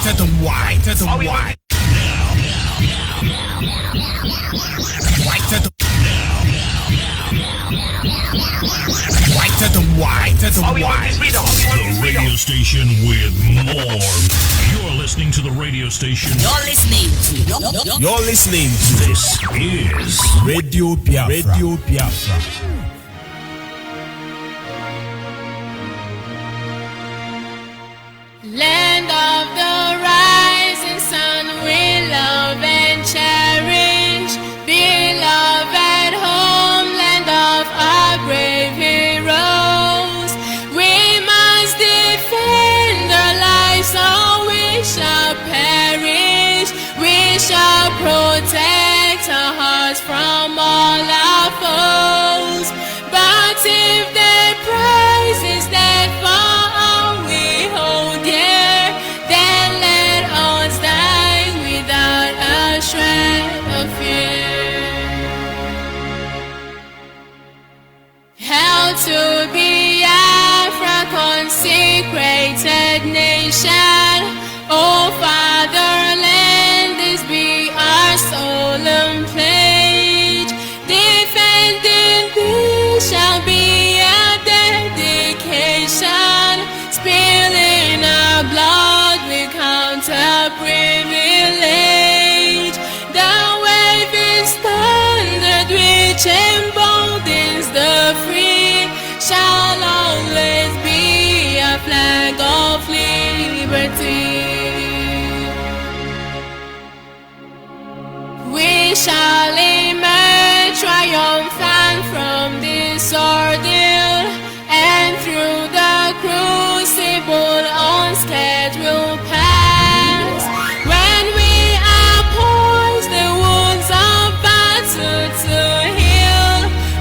to the Y, to the Y. Y to the Y to the Y to the Y. The radio station with more. You're listening to the radio station. You're listening to. This is Radio Biafra. Radio Biafra. Land of the rising sun, we love and cherish. Beloved homeland of our brave heroes. We must defend our lives or we shall perish. We shall protect our hearts from all our foes. But if their prize is that for all we hold dear, then let us die without a shred of fear. Held to be Africa, consecrated nation, O fatherland, this be our solemn pledge. Defending thee shall be a dedication. Spilling our blood we count a privilege. The waving standard which emboldens the free shall always be a flag of liberty. We shall emerge triumphant from this ordeal, and through the crucible unscathed we'll pass. When we are poised the wounds of battle to heal,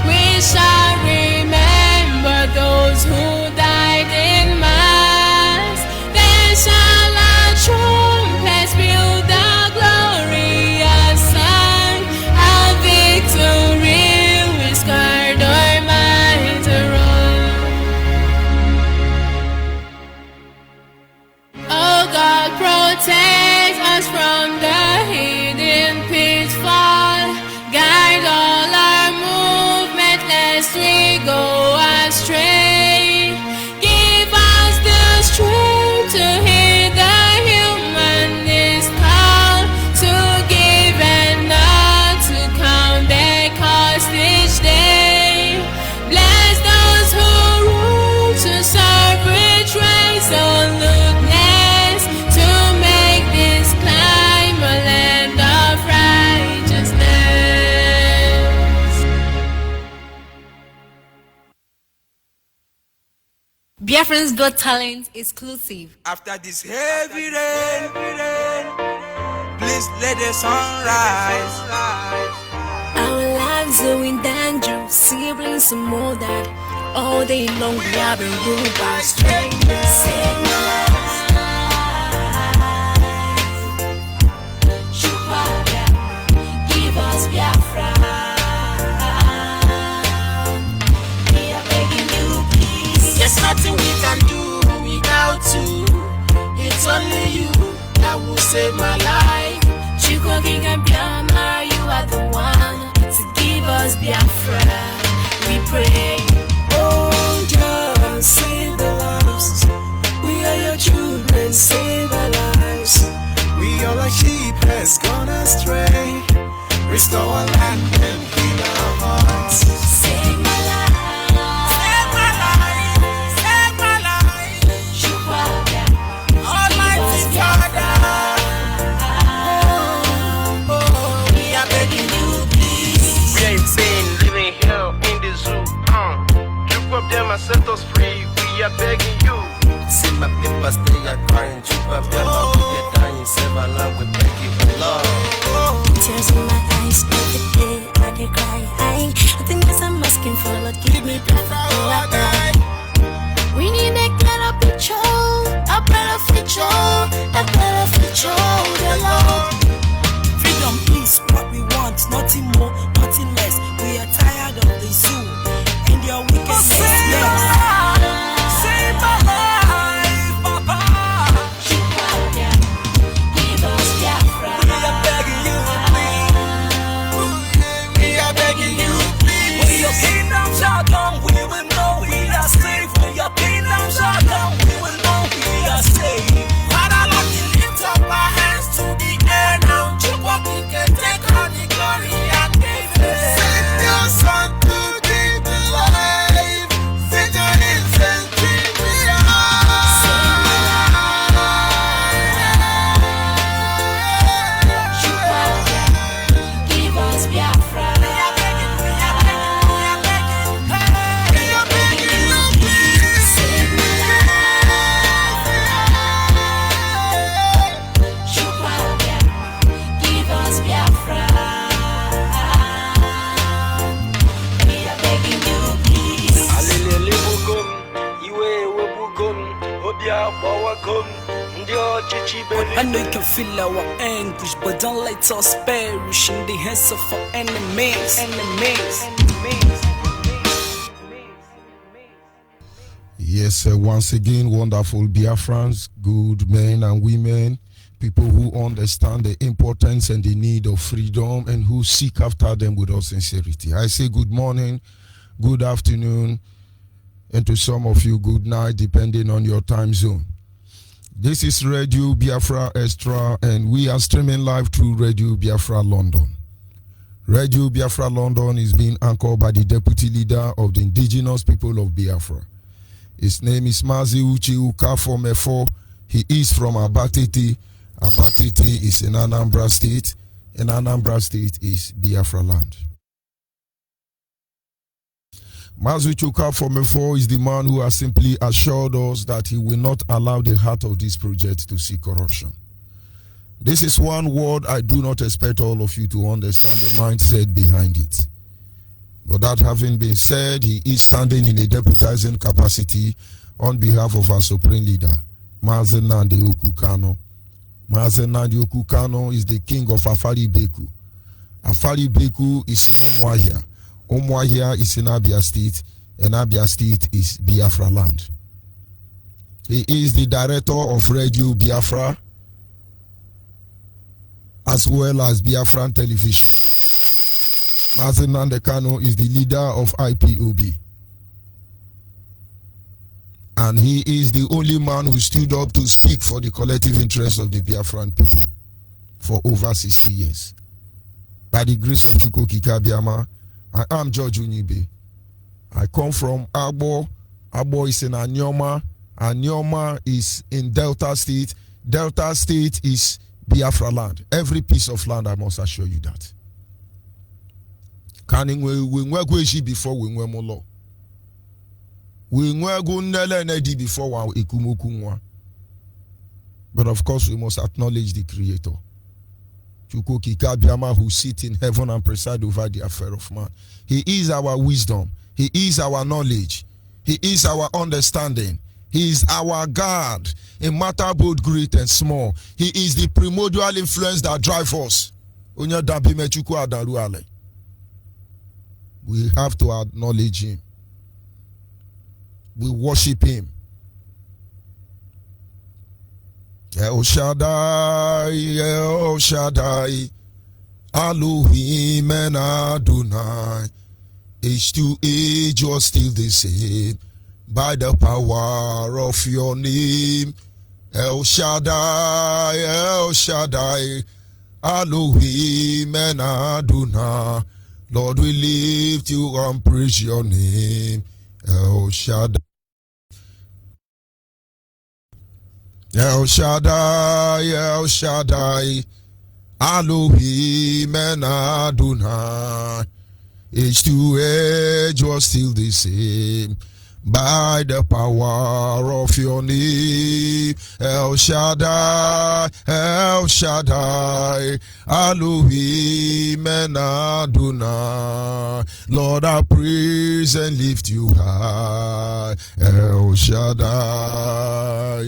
we shall remember those who died in mass. Then shall our trumpets build the glorious sun. Our victory will scarred our minds around. Oh God, protect us from the hidden pitfall. Guide all our movement lest we go astray. Give us the strength to hear the humanist call, to give and not to count their cost each day. Bless those who rule to serve with resoluteness, to make this climb a land of righteousness. Biafrans Got Talent exclusive. After this heavy rain, please let the sun rise. Our lives are in danger, siblings and more that all day long we have been ruled by strangers. Sing give us Biafra. We are begging you, please. There's nothing we can do without you. It's only you that will save my life. Chukwu King Biama, you are the one to give us Biafra. We pray. Oh, just save the lives. We are your children, save our lives. We all like sheep has gone astray. Restore our land and heal our hearts. Save my life. Save my life. Save my life. Chukwu Almighty Father. We are begging you, please. We ain't been living here in the zoo. Trip up them and set us free. We are begging you. See my people stay a crying, trip up them and we get dying. Save our land, we beg you for love. Tears in my eyes every day, I dey cry. Nothing else I'm asking for, Lord, give me breath before I die. We need a better future, a better future, a better future, the Lord. Freedom is what we want, nothing more, nothing less. We are tired of the zoo and your wickedness. Yes. Save my life, Papa. I know you can feel our anguish, but don't let us perish in the hands of our enemies. Yes, once again, wonderful Biafrans, good men and women, people who understand the importance and the need of freedom and who seek after them with all sincerity. I say good morning, good afternoon, and to some of you, good night, depending on your time zone. This is Radio Biafra Extra, and we are streaming live through Radio Biafra London. Radio Biafra London is being anchored by the Deputy Leader of the Indigenous People of Biafra. His name is Mazi Uchi Ukafo Mefo. He is from Abatete. Abatete is in Anambra State, and Anambra State is Biafra land. Mazi Uchi Ukafo Mefo is the man who has simply assured us that he will not allow the heart of this project to see corruption. This is one word I do not expect all of you to understand the mindset behind it. But that having been said, he is standing in a deputizing capacity on behalf of our supreme leader, Mazi Nnamdi Okukano. Mazi Nnamdi Okukano is the king of Afari Beku. Afari Beku is in Umuahia. Umuahia is in Abia State, and Abia State is Biafra land. He is the director of Radio Biafra, as well as Biafran Television. Mazi Nnamdi Kanu is the leader of IPOB. And he is the only man who stood up to speak for the collective interest of the Biafran people for over 60 years. By the grace of Chukwu Kikabiama, I am George Unibe. I come from Agbo. Agbo is in Anyoma. Anyoma is in Delta State. Delta State is Biafra land. Every piece of land, I must assure you that. Can we before we were more we before ikumukunwa. But of course, we must acknowledge the Creator, Chukwu Kikabiama, who sits in heaven and preside over the affair of man. He is our wisdom. He is our knowledge. He is our understanding. He is our God in matter both great and small. He is the primordial influence that drives us. We have to acknowledge him. We worship him. El Shaddai, El Shaddai, Elohim and Adonai. Age to age, you're still the same. By the power of your name, El Shaddai, El Shaddai, Elohim and Adonai. Lord, we lift you and praise your name, El Shaddai. El Shaddai, El Shaddai, Elohim and Adonai. Age to age, you're still the same. By the power of your name, El Shaddai, El Shaddai, Elohim and Adonai. Lord, I praise and lift you high, El Shaddai.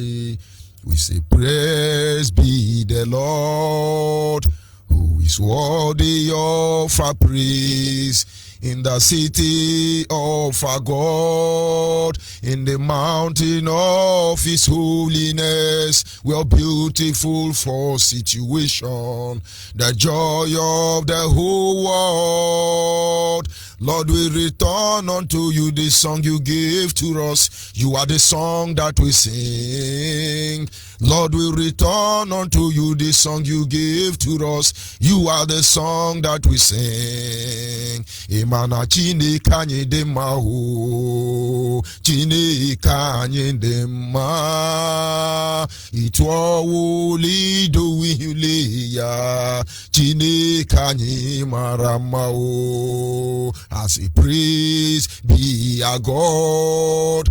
We say, praise be the Lord, who is worthy of our praise. In the city of our God, in the mountain of his holiness, we are beautiful for situation, the joy of the whole world. Lord, we return unto you the song you gave to us. You are the song that we sing. Lord, we return unto you the song you gave to us. You are the song that we sing. Imana Chineke anyị dị mma o, Chineke anyị dị mma. Itụọwụli dowihle ya, Chineke anyị mara mma o. As we praise be our God,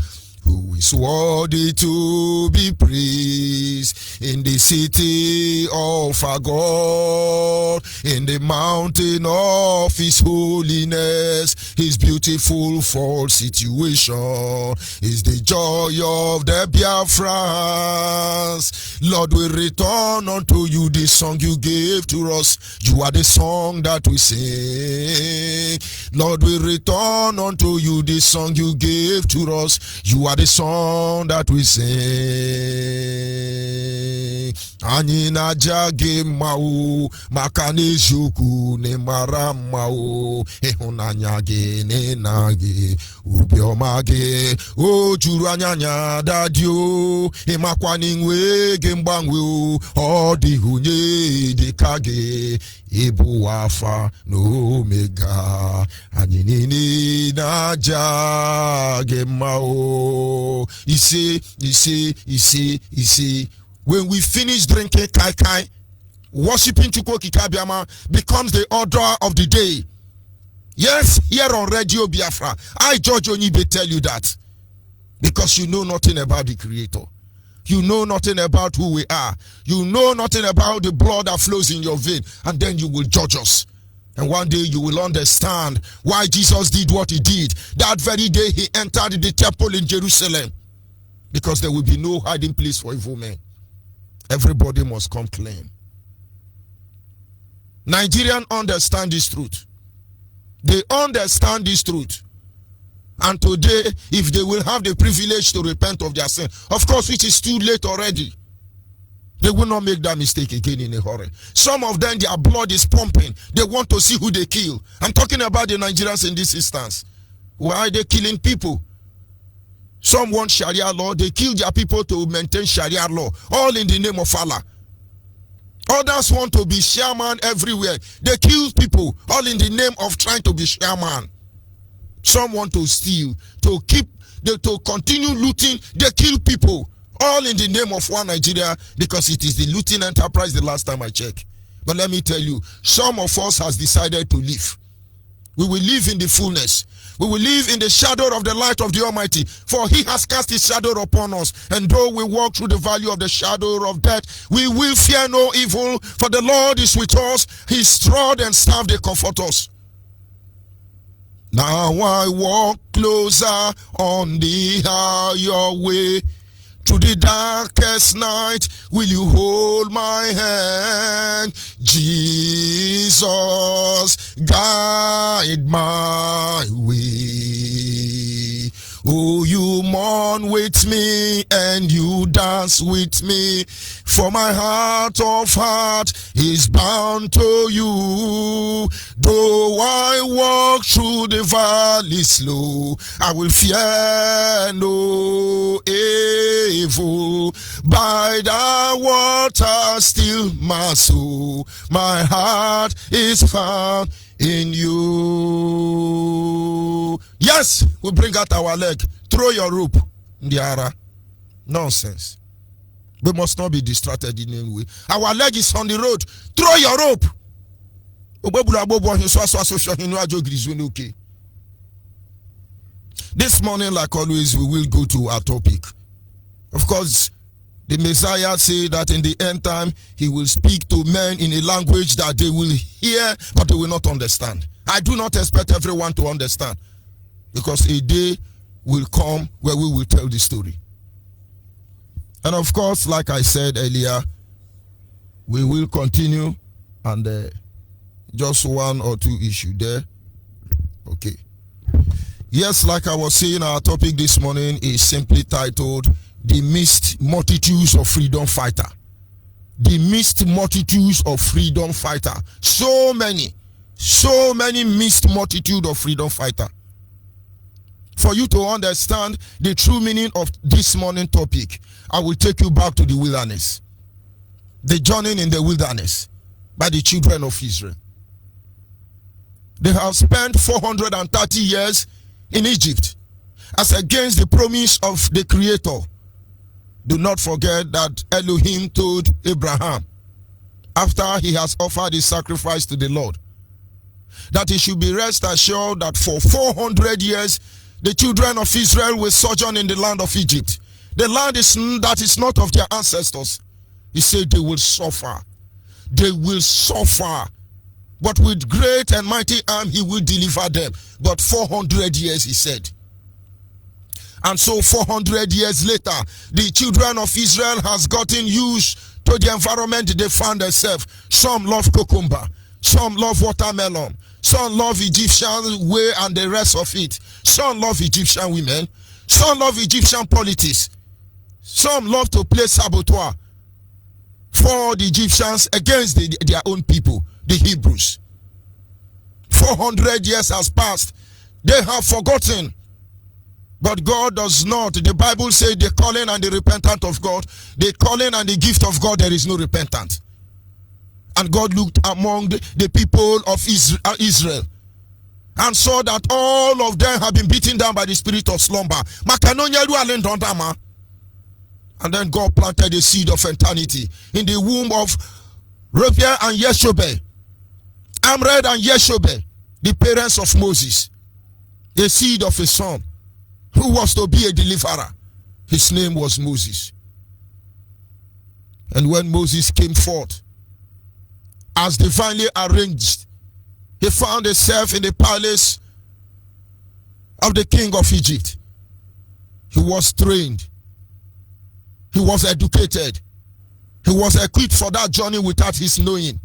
who is worthy to be praised in the city of our God, in the mountain of his holiness. His beautiful fall situation is the joy of the Biafrans. Lord, we return unto you the song you gave to us. You are the song that we sing. Lord, we return unto you the song you gave to us. You are the song that we sing. Anyị na-aja gị mma o, maka na eziokwu na mara mma o, ịhụnanya gị na ịna gị, obiọma gị o juru anya anya dadi o, ịmakwa n'inwe gị mgbanwe o, ọ dịghị onye dịka gị, ịbụ Alpha na Omega. Anyị niile na-aja gị mma o. Ise. When we finish drinking kai kai, worshiping Chukwu Kikabiama becomes the order of the day. Yes, here on Radio Biafra, I, George Onibe, tell you that because you know nothing about the Creator. You know nothing about who we are. You know nothing about the blood that flows in your vein, and then you will judge us. And one day you will understand why Jesus did what he did. That very day he entered the temple in Jerusalem, because there will be no hiding place for evil men. Everybody must come clean. Nigerians understand this truth. They understand this truth. And today, if they will have the privilege to repent of their sin, of course, which is too late already, they will not make that mistake again in a hurry. Some of them, their blood is pumping. They want to see who they kill. I'm talking about the Nigerians in this instance. Why are they killing people? Some want Sharia law. They kill their people to maintain Sharia law, all in the name of Allah. Others want to be shaman everywhere. They kill people, all in the name of trying to be shaman. Some want to steal, to continue looting. They kill people, all in the name of one Nigeria, because it is the looting enterprise the last time I checked. But let me tell you, some of us has decided to live. We will live in the fullness. We will live in the shadow of the light of the Almighty, for he has cast his shadow upon us. And though we walk through the valley of the shadow of death, we will fear no evil, for the Lord is with us. His rod and staff, they comfort us. Now I walk closer on the higher way. Through the darkest night, will you hold my hand? Jesus, guide my way. Oh, you mourn with me and you dance with me, for my heart of heart is bound to you. Though I walk through the valley slow, I will fear no evil. By the water still my soul, my heart is found in you. Yes, we bring out our leg. Throw your rope. Ndiara. Nonsense. We must not be distracted in any way. Our leg is on the road. Throw your rope. Okay. This morning, like always, we will go to our topic. Of course, the Messiah said that in the end time, he will speak to men in a language that they will hear, but they will not understand. I do not expect everyone to understand, because a day will come where we will tell the story. And of course, like I said earlier, we will continue, and just one or two issues there. Okay. Yes, like I was saying, our topic this morning is simply titled, The Missed Multitudes of Freedom Fighter. The missed multitudes of freedom fighter. So many missed multitude of freedom fighter. For you to understand the true meaning of this morning topic, I will take you back to the wilderness. The journey in the wilderness by the children of Israel. They have spent 430 years in Egypt as against the promise of the Creator. Do not forget that Elohim told Abraham, after he has offered his sacrifice to the Lord, that he should be rest assured that for 400 years the children of Israel will sojourn in the land of Egypt, the land that is not of their ancestors, he said they will suffer. They will suffer. But with great and mighty arm he will deliver them. But 400 years, he said. And so 400 years later, the children of Israel has gotten used to the environment they found themselves. Some love cucumber, some love watermelon, some love Egyptian way and the rest of it. Some love Egyptian women, some love Egyptian politics. Some love to play saboteur for the Egyptians against their own people, the Hebrews. 400 years has passed. They have forgotten. But God does not. The Bible says the calling and the repentant of God, the calling and the gift of God, there is no repentant. And God looked among the people of Israel and saw that all of them have been beaten down by the spirit of slumber. And then God planted the seed of eternity in the womb of Reuben and Yeshobel, Amred and Yeshobel, the parents of Moses, the seed of a son who was to be a deliverer. His name was Moses. And when Moses came forth, as divinely arranged, he found himself in the palace of the king of Egypt. He was trained. He was educated. He was equipped for that journey without his knowing.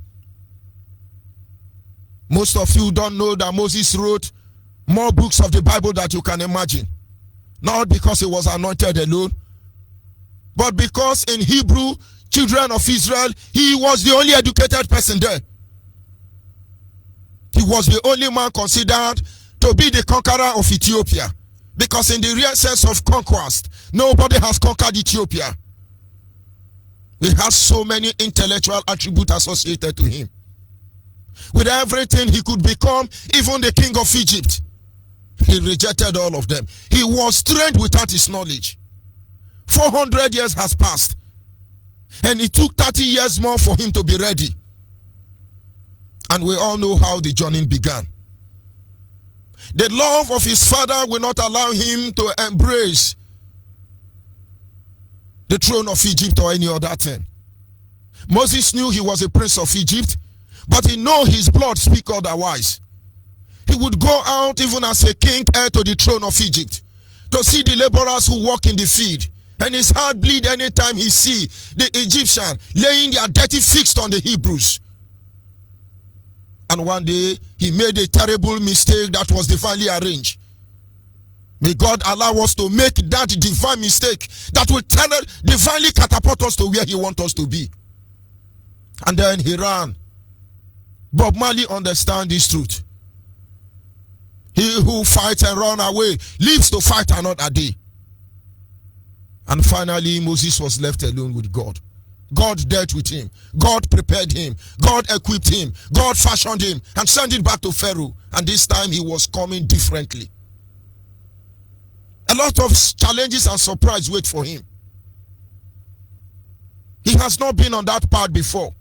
Most of you don't know that Moses wrote more books of the Bible that you can imagine. Not because he was anointed alone, but because in Hebrew, children of Israel, he was the only educated person there. He was the only man considered to be the conqueror of Ethiopia. Because in the real sense of conquest, nobody has conquered Ethiopia. He has so many intellectual attributes associated to him. With everything he could become, even the king of Egypt, he rejected all of them. He was trained without his knowledge. 400 years has passed. And it took 30 years more for him to be ready. And we all know how the journey began. The love of his father will not allow him to embrace the throne of Egypt or any other thing. Moses knew he was a prince of Egypt, but he knew his blood speak otherwise. He would go out even as a king heir to the throne of Egypt to see the laborers who work in the field. And his heart bleed anytime he see the Egyptian laying their dirty fixed on the Hebrews. And one day he made a terrible mistake that was divinely arranged. May God allow us to make that divine mistake that will divinely catapult us to where he wants us to be. And then he ran. Bob Marley understands this truth. He who fights and runs away lives to fight another day. And finally Moses was left alone with God. God dealt with him. God prepared him. God equipped him. God fashioned him and sent him back to Pharaoh. And this time he was coming differently. A lot of challenges and surprise wait for him. He has not been on that path before.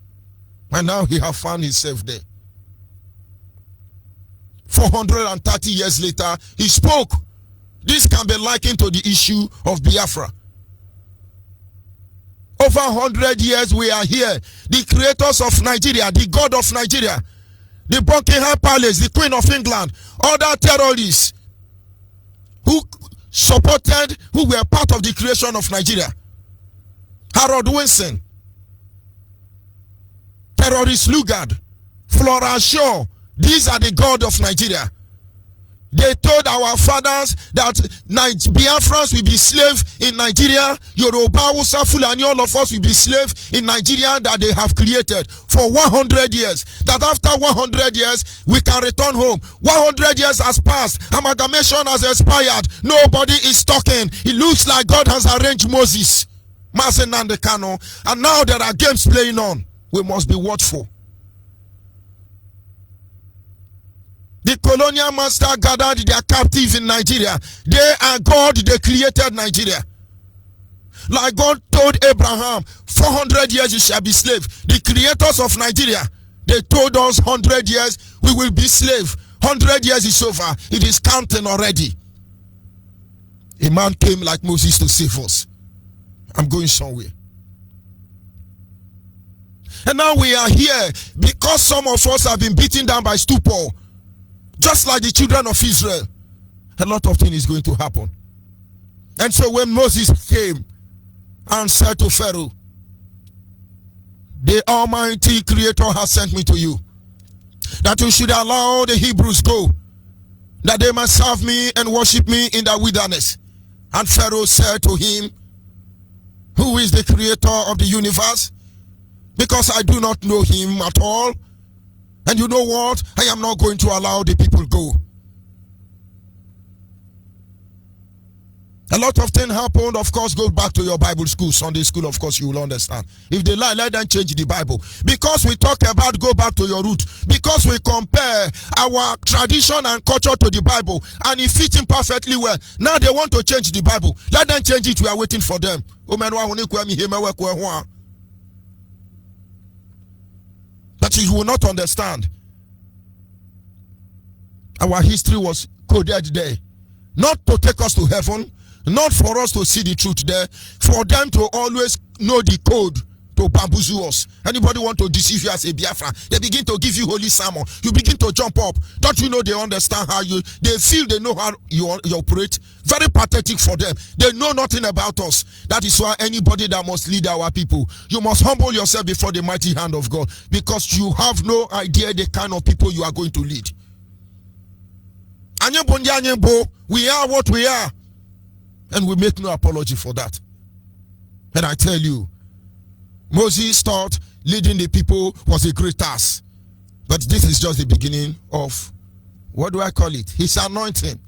And now he has found himself there. 430 years later, he spoke. This can be likened to the issue of Biafra. Over 100 years we are here. The creators of Nigeria, the God of Nigeria, the Buckingham Palace, the Queen of England, other terrorists who supported, who were part of the creation of Nigeria. Harold Wilson, terrorist Lugard, Flora Shaw, these are the God of Nigeria. They told our fathers that Biafrans will be slaves in Nigeria, Yoruba, Hausa, Fulani, all of us will be slaves in Nigeria that they have created for 100 years. That after 100 years, we can return home. 100 years has passed. Amalgamation has expired. Nobody is talking. It looks like God has arranged Moses, Mazen and the Kano, and now there are games playing on. We must be watchful. The colonial master gathered their captives in Nigeria. They are God, they created Nigeria. Like God told Abraham, 400 years you shall be slave. The creators of Nigeria, they told us 100 years we will be slave. 100 years is over. It is counting already. A man came like Moses to save us. I'm going somewhere. And now we are here because some of us have been beaten down by stupor, just like the children of Israel. A lot of things is going to happen. And so when Moses came and said to Pharaoh, the Almighty Creator has sent me to you, that you should allow the Hebrews go, that they must serve me and worship me in the wilderness. And Pharaoh said to him, who is the creator of the universe? Because I do not know him at all. And you know what? I am not going to allow the people go. A lot of things happened. Of course, go back to your Bible school, Sunday school. Of course, you will understand. If they lie, let them change the Bible. Because we talk about go back to your root. Because we compare our tradition and culture to the Bible. And it fits in perfectly well. Now they want to change the Bible. Let them change it. We are waiting for them. But you will not understand. Our history was coded there. Not to take us to heaven. Not for us to see the truth there. For them to always know the code to bamboozle us. Anybody want to deceive you as a Biafra? They begin to give you holy sermon. You begin to jump up. Don't you know they understand how you... They feel they know how you operate. Very pathetic for them. They know nothing about us. That is why anybody that must lead our people, you must humble yourself before the mighty hand of God. Because you have no idea the kind of people you are going to lead. We are what we are. And we make no apology for that. And I tell you, Moses thought leading the people was a great task. But this is just the beginning of, what do I call it? His anointing.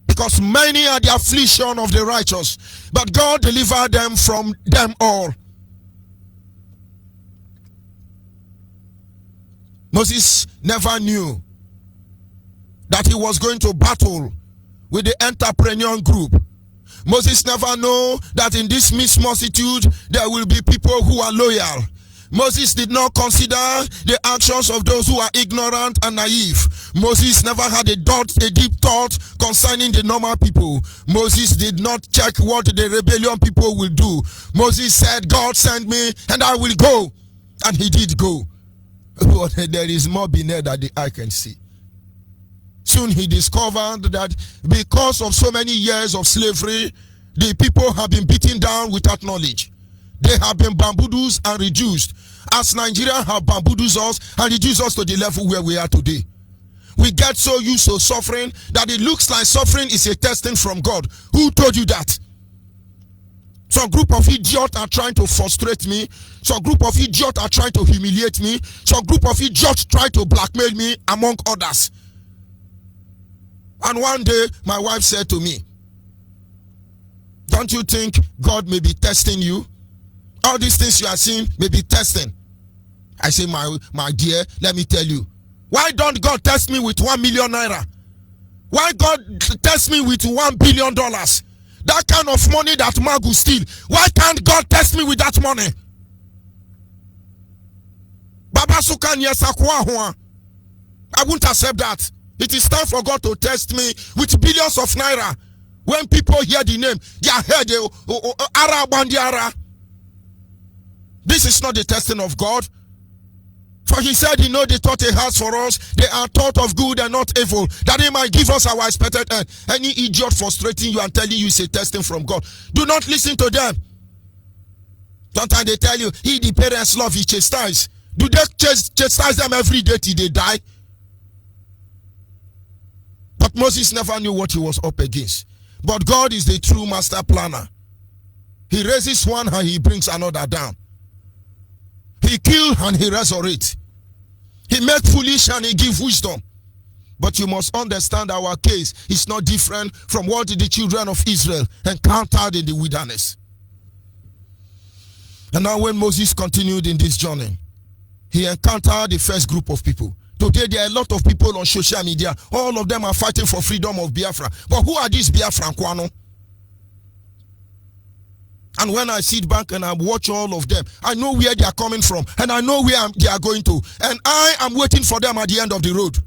Because many are the affliction of the righteous, but God delivered them from them all. Moses never knew that he was going to battle with the entrepreneur group. Moses never knew that in this mixed multitude there will be people who are loyal. Moses did not consider the actions of those who are ignorant and naive. Moses never had a deep thought concerning the normal people. Moses did not check what the rebellion people will do. Moses said, God sent me and I will go. And he did go. But there is more beneath that the eye can see. Soon he discovered that because of so many years of slavery, the people have been beaten down without knowledge. They have been bamboozled and reduced, as Nigeria have bamboozled us and reduced us to the level where we are today. We get so used to suffering that it looks like suffering is a testing from God. Who told you that? Some group of idiots are trying to frustrate me. Some group of idiots are trying to humiliate me. Some group of idiots try to blackmail me, among others. And one day, my wife said to me, don't you think God may be testing you? All these things you are seeing may be testing. I say, my dear, let me tell you. Why don't God test me with 1 million naira? Why God test me with $1 billion? That kind of money that Magu steal. Why can't God test me with that money? Baba Sukan Yesakwa. I won't accept that. It is time for God to test me with billions of naira. When people hear the name, their head, Ara Bandiara. This is not the testing of God. For he said, you know the thought he has for us, they are thought of good and not evil, that he might give us our expected end. Any idiot frustrating you and telling you it's a testing from God, do not listen to them. Sometimes they tell you, he the parents love, he chastise. Do they chastise them every day till they die? But Moses never knew what he was up against. But God is the true master planner. He raises one and he brings another down. He kills and he resurrects. He makes foolish and he gives wisdom. But you must understand our case is not different from what the children of Israel encountered in the wilderness. And now when Moses continued in this journey, he encountered the first group of people. Today there are a lot of people on social media. All of them are fighting for freedom of Biafra. But who are these Biafran Kwano? And when I sit back and I watch all of them, I know where they are coming from. And I know where they are going to. And I am waiting for them at the end of the road.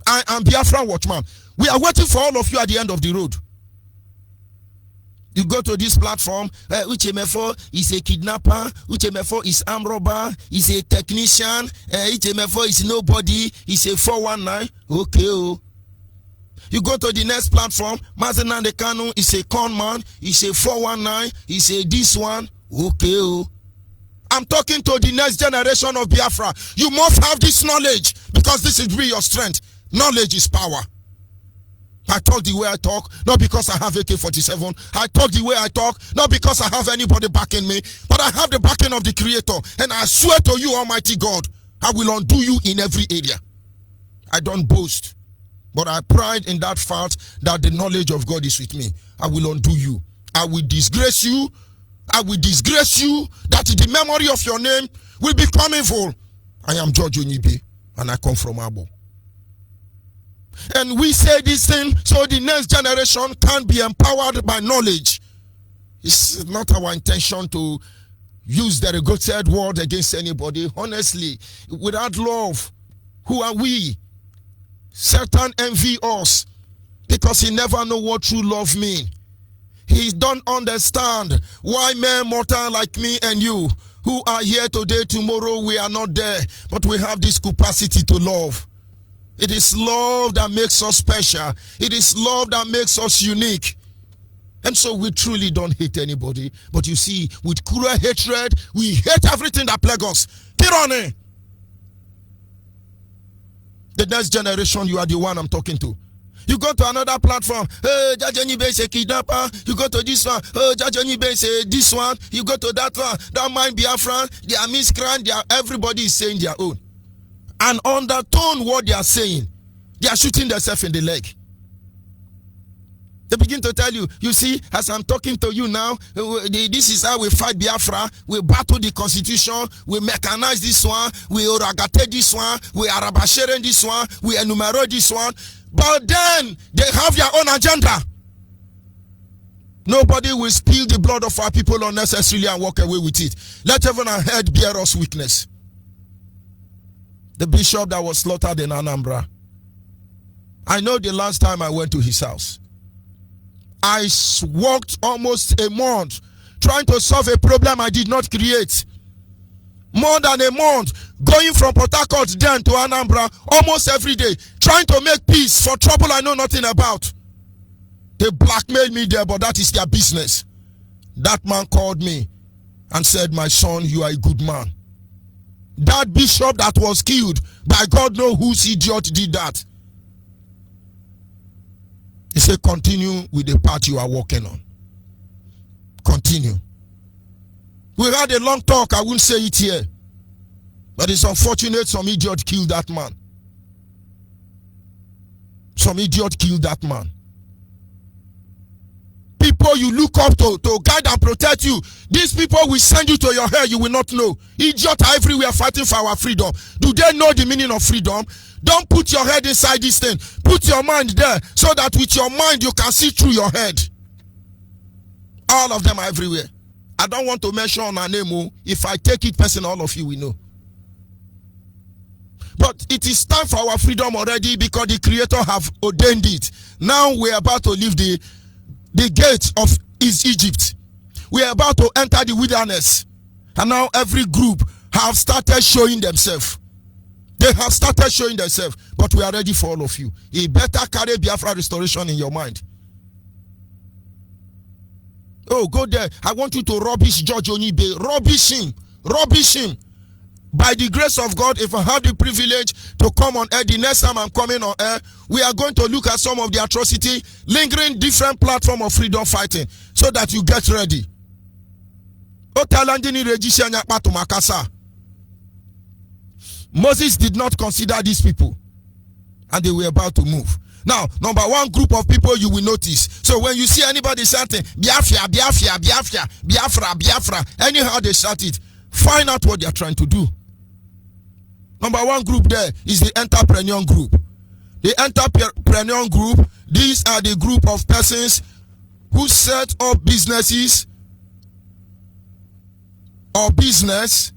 I am Biafran watchman. We are waiting for all of you at the end of the road. You go to this platform, Uchemefo is a kidnapper, Uchemefo is armed robber, is a technician, Uchemefo is nobody, is a 419. Okay, oh. You go to the next platform, Mazen Nnamdi Kanu is a con man, is a 419, is a this one. Okay, oh. I'm talking to the next generation of Biafra. You must have this knowledge because this is really your strength. Knowledge is power. I talk the way I talk, not because I have AK-47. I talk the way I talk, not because I have anybody backing me, but I have the backing of the Creator. And I swear to you, Almighty God, I will undo you in every area. I don't boast, but I pride in that fact that the knowledge of God is with me. I will undo you. I will disgrace you. I will disgrace you, that the memory of your name will become evil. I am George Onyibe, and I come from Abo. And we say this thing so the next generation can be empowered by knowledge. It's not our intention to use the regulated word against anybody. Honestly, without love, who are we? Satan envy us because he never know what true love means. He don't understand why men mortal like me and you, who are here today, tomorrow we are not there, but we have this capacity to love. It is love that makes us special. It is love that makes us unique. And so we truly don't hate anybody. But you see, with cruel hatred, we hate everything that plagues us. Tyranny. The next generation, you are the one I'm talking to. You go to another platform, Judge Onyibe is a kidnapper. You go to this one, Judge Onyibe is this one. You go to that one, don't mind Biafran. They are miscreant. Everybody is saying their own. And undertone what they are saying, they are shooting themselves in the leg. They begin to tell you, you see, as I'm talking to you now, this is how we fight Biafra. We battle the constitution. We mechanize this one. We oragate this one. We arabashere this one. We enumerate this one. But then, they have their own agenda. Nobody will spill the blood of our people unnecessarily and walk away with it. Let heaven and earth bear us witness. The bishop that was slaughtered in Anambra, I know the last time I went to his house, I worked almost a month trying to solve a problem I did not create. More than a month, going from Port Harcourt then to Anambra almost every day, trying to make peace for trouble I know nothing about. They blackmailed me there, but that is their business. That man called me and said, my son, you are a good man. That bishop that was killed, by God knows whose idiot did that. He said, continue with the path you are walking on. Continue. We had a long talk, I won't say it here. But it's unfortunate some idiot killed that man. Some idiot killed that man. People you look up to guide and protect you, these people will send you to your hell, you will not know. Idiots are everywhere fighting for our freedom. Do they know the meaning of freedom? Don't put your head inside this thing. Put your mind there so that with your mind you can see through your head. All of them are everywhere. I don't want to mention her name. If I take it personal, all of you will know. But it is time for our freedom already because the Creator have ordained it. Now we are about to leave the gates of Egypt. We are about to enter the wilderness. And now every group have started showing themselves. They have started showing themselves. But we are ready for all of you. You better carry Biafra restoration in your mind. Oh, go there. I want you to rubbish George Onyibe. Rubbish him. Rubbish him. By the grace of God, if I have the privilege to come on air, the next time I'm coming on air, we are going to look at some of the atrocity lingering different platform of freedom fighting so that you get ready. Moses did not consider these people and they were about to move. Now, number one group of people you will notice. So when you see anybody shouting, Biafra, Biafra, Biafra, Biafra, Biafra, anyhow they shout it, find out what they are trying to do. Number one group there is the entrepreneur group. The entrepreneur group, these are the group of persons who set up businesses or business,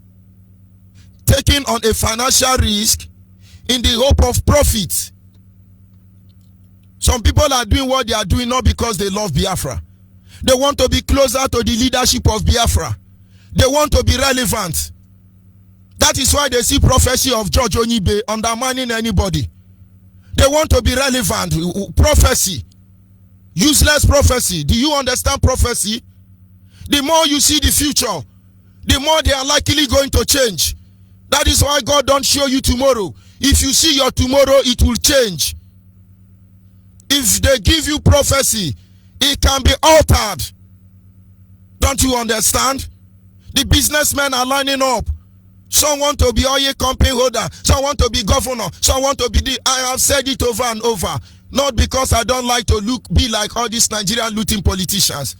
taking on a financial risk in the hope of profit. Some people are doing what they are doing not because they love Biafra. They want to be closer to the leadership of Biafra. They want to be relevant. That is why they see prophecy of George Onibe undermining anybody. They want to be relevant. Prophecy. Useless prophecy. Do you understand prophecy? The more you see the future, the more they are likely going to change. That is why God don't show you tomorrow. If you see your tomorrow, it will change. If they give you prophecy, it can be altered. Don't you understand? The businessmen are lining up. Some want to be oil company holder. Some want to be governor. Some want to be the... I have said it over and over. Not because I don't like to be like all these Nigerian looting politicians.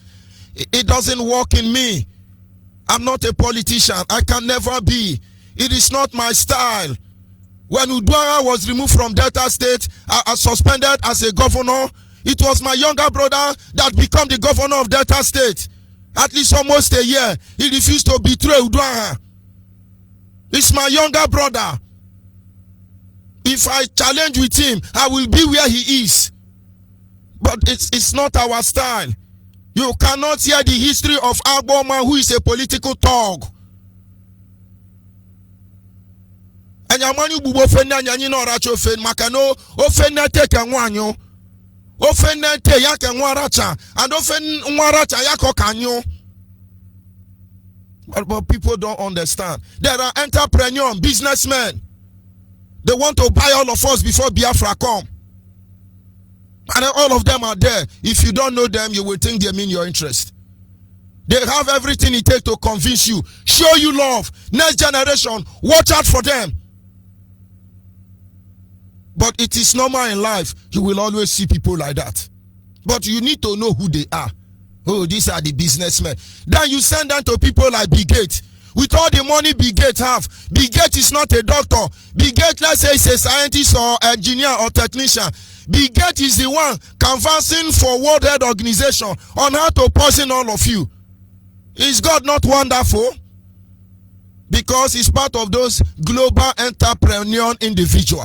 It doesn't work in me. I'm not a politician. I can never be. It is not my style. When Udwara was removed from Delta State, suspended as a governor, it was my younger brother that became the governor of Delta State. At least almost a year. He refused to betray Udwara. It's my younger brother. If I challenge with him, I will be where he is. But it's not our style. You cannot hear the history of Agboma, who is a political thug. And Yamani Bubo Fena Yanino Racho Fen Makano, Ofena take a wanyo, Ofena te Yaka Waracha, and Ofen Waracha Yako Kanyo. But people don't understand. There are entrepreneurs, businessmen. They want to buy all of us before Biafra come. And all of them are there. If you don't know them, you will think they mean your interest. They have everything it takes to convince you. Show you love. Next generation, watch out for them. But it is normal in life. You will always see people like that. But you need to know who they are. Oh, these are the businessmen. Then you send them to people like Bill Gates. With all the money Bill Gates have, Bill Gates is not a doctor. Bill Gates, let's say, is a scientist or engineer or technician. Bill Gates is the one canvassing for World Health Organization on how to poison all of you. Is God not wonderful? Because he's part of those global entrepreneur individual.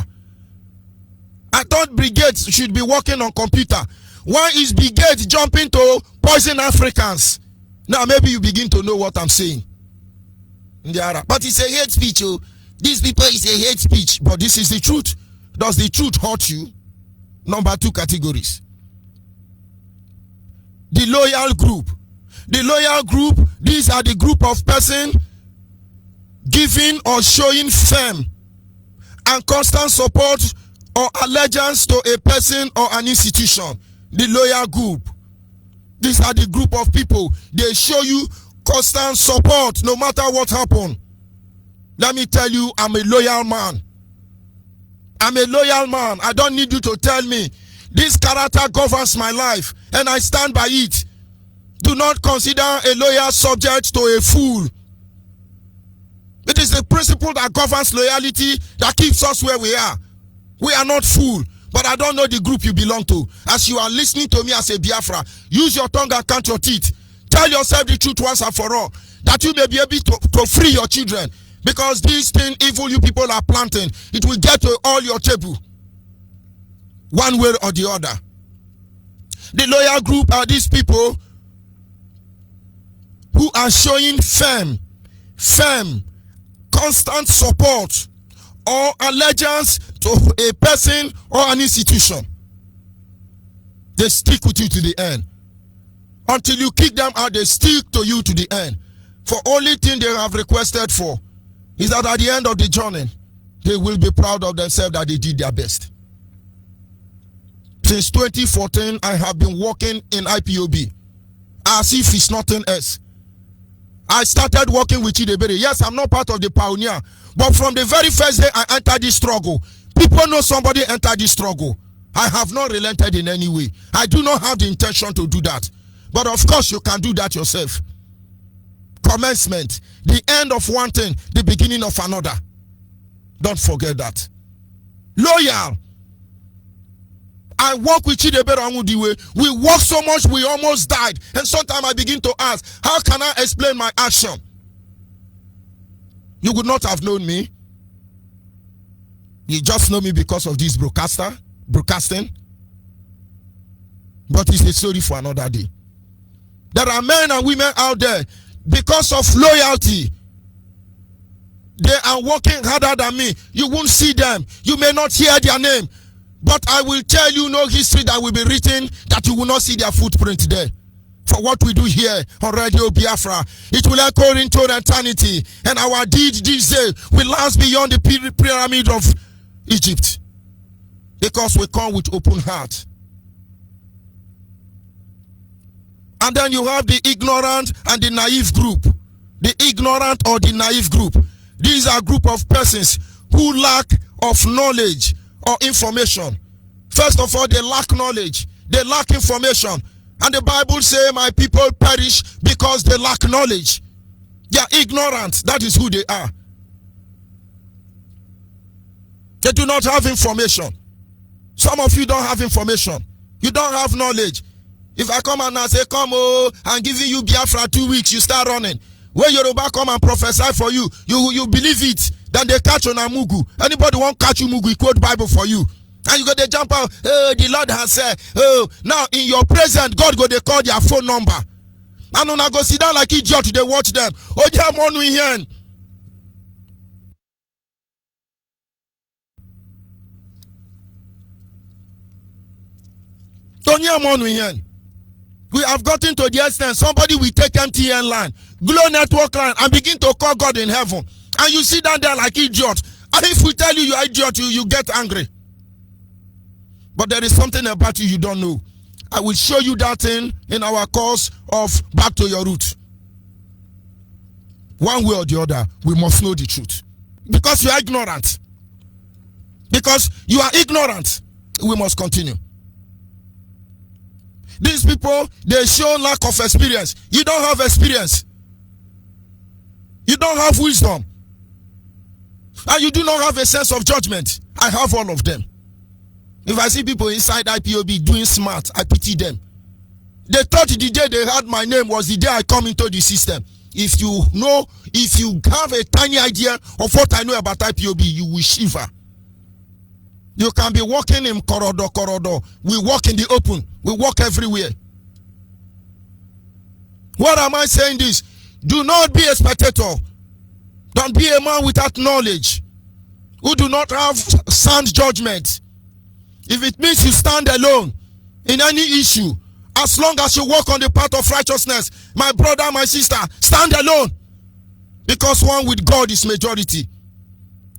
I thought Bill Gates should be working on computer. Why is Bill Gates jumping to poison Africans? Now maybe you begin to know what I'm saying. But it's a hate speech. Oh. These people is a hate speech. But this is the truth. Does the truth hurt you? Number 2 categories. The loyal group. The loyal group, these are the group of persons giving or showing firm and constant support or allegiance to a person or an institution. The loyal group. These are the group of people. They show you constant support no matter what happens. Let me tell you, I'm a loyal man. I'm a loyal man. I don't need you to tell me. This character governs my life and I stand by it. Do not consider a loyal subject to a fool. It is the principle that governs loyalty that keeps us where we are. We are not fool. But I don't know the group you belong to. As you are listening to me as a Biafra, use your tongue and count your teeth. Tell yourself the truth once and for all, that you may be able to free your children. Because this thing, evil you people are planting, it will get to all your table. One way or the other. The loyal group are these people who are showing firm, constant support or allegiance to a person or an institution. They stick with you to the end. Until you kick them out, they stick to you to the end. For only thing they have requested for is that at the end of the journey, they will be proud of themselves that they did their best. Since 2014, I have been working in IPOB as if it's nothing else. I started working with Chidebere. Yes, I'm not part of the pioneer, but from the very first day I entered this struggle, people know somebody entered this struggle. I have not relented in any way. I do not have the intention to do that. But of course, you can do that yourself. Commencement, the end of one thing, the beginning of another. Don't forget that. Loyal. I work with Chidebere Amudiwe. We work so much, we almost died. And sometimes I begin to ask, how can I explain my action? You would not have known me. You just know me because of this broadcasting. But it's a story for another day. There are men and women out there, because of loyalty, they are working harder than me. You won't see them. You may not hear their name. But I will tell you no history that will be written that you will not see their footprint there. For what we do here on Radio Biafra, it will echo into eternity. And our deed this day will last beyond the pyramid of Egypt. Because we come with open heart. And then you have the ignorant and the naive group. The ignorant or the naive group. These are a group of persons who lack of knowledge or information. First of all, they lack knowledge. They lack information. And the Bible says, my people perish because they lack knowledge. They are ignorant. That is who they are. They do not have information. Some of you don't have information. You don't have knowledge. If I come and I say, come I'm giving you Biafra 2 weeks, you start running. When Yoruba come and prophesy for you, you believe it. Then they catch on a mugu. Anybody won't catch you mugu, he quote Bible for you. And you go to jump out, the Lord has said, now in your present, God go to call their phone number. And when I go sit down like idiot, they watch them. Oh, yeah, I'm on here. We have gotten to the extent somebody will take MTN line, Glow Network line, and begin to call God in heaven. And you sit down there like idiot. And if we tell you you are idiot, you get angry. But there is something about you don't know. I will show you that thing in our course of Back to Your Root. One way or the other, we must know the truth. Because you are ignorant. Because you are ignorant, we must continue. These people, they show lack of experience. You don't have experience. You don't have wisdom. And you do not have a sense of judgment. I have all of them. If I see people inside IPOB doing smart, I pity them. They thought the day they heard my name was the day I come into the system. If you have a tiny idea of what I know about IPOB, you will shiver. You can be walking in corridor. We walk in the open. We walk everywhere. What am I saying this? Do not be a spectator. Don't be a man without knowledge, who do not have sound judgment. If it means you stand alone in any issue, as long as you walk on the path of righteousness, my brother, my sister, stand alone. Because one with God is majority.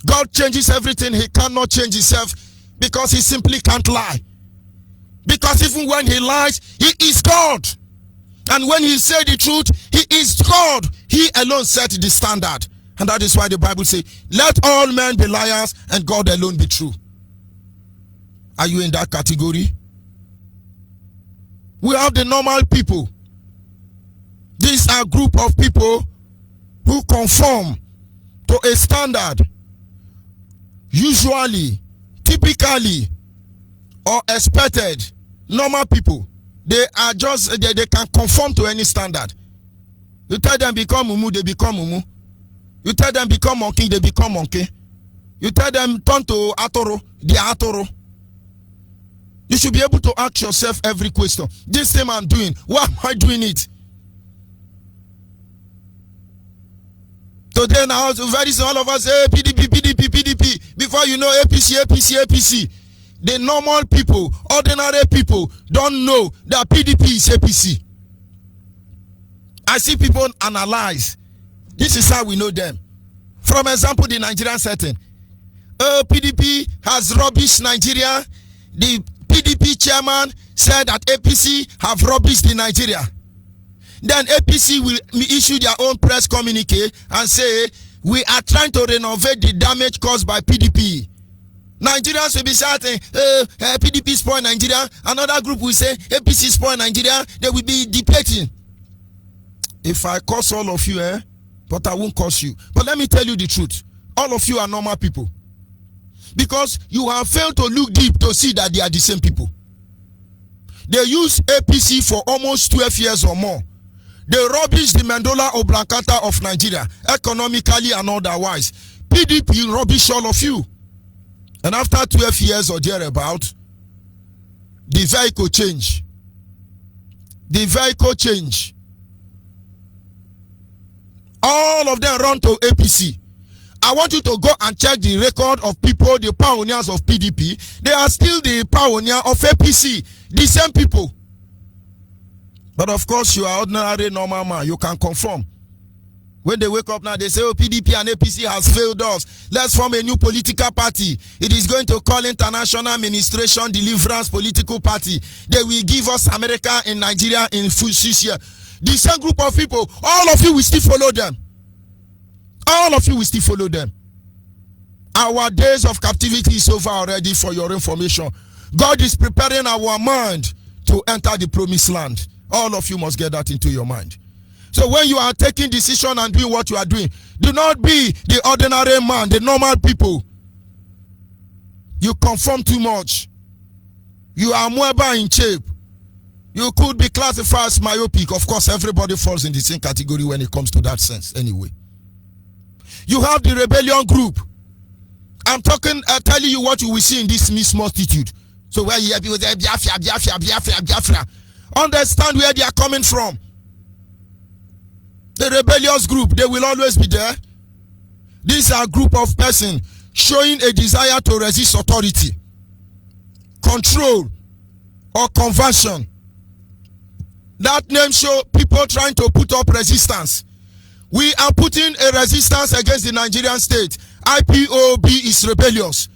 God changes everything. He cannot change himself because he simply can't lie. Because even when he lies, he is God. And when he said the truth, he is God. He alone set the standard. And that is why the Bible says, let all men be liars and God alone be true. Are you in that category? We have the normal people. These are a group of people who conform to a standard. Usually, typically, or expected. Normal people. They are just, they can conform to any standard. You tell them become mumu, they become mumu. You tell them become monkey, they become monkey. You tell them turn to atoro, they are atoro. You should be able to ask yourself every question. This thing I'm doing, why am I doing it? Today now, very soon all of us say PDP, PDP, PDP. Before you know APC, APC, APC. The normal people, ordinary people don't know that PDP is APC. I see people analyze. This is how we know them. From example, the Nigerian setting. PDP has rubbished Nigeria. The PDP chairman said that APC have rubbished in Nigeria. Then APC will issue their own press communique and say, we are trying to renovate the damage caused by PDP. Nigerians will be shouting, PDP spoil Nigeria. Another group will say, APC spoil Nigeria. They will be debating. If I curse all of you, but I won't curse you. But let me tell you the truth. All of you are normal people. Because you have failed to look deep to see that they are the same people. They use APC for almost 12 years or more. They rubbish the Mendola Oblongata of Nigeria, economically and otherwise. PDP rubbish all of you. And after 12 years or thereabout, the vehicle change. the vehicle change. All of them run to APC. I want you to go and check the record of people, the pioneers of PDP. They are still the pioneer of APC. The same people. But of course, you are ordinary normal man. You can conform. When they wake up now, they say, oh, PDP and APC has failed us. Let's form a new political party. It is going to call International Administration Deliverance Political Party. They will give us America and Nigeria in full 6 years. The same group of people, all of you will still follow them. All of you will still follow them. Our days of captivity is over already, for your information. God is preparing our mind to enter the promised land. All of you must get that into your mind. So when you are taking decision and doing what you are doing, do not be the ordinary man, the normal people. You conform too much. You are mueba in shape. You could be classified as myopic. Of course, everybody falls in the same category when it comes to that sense anyway. You have the rebellion group. I'm telling you what you will see in this mixed multitude. So where you hear people say, Biafra. Understand where they are coming from. The rebellious group, they will always be there. These are a group of persons showing a desire to resist authority, control, or conversion. That name show people trying to put up resistance. We are putting a resistance against the Nigerian state. IPOB is rebellious.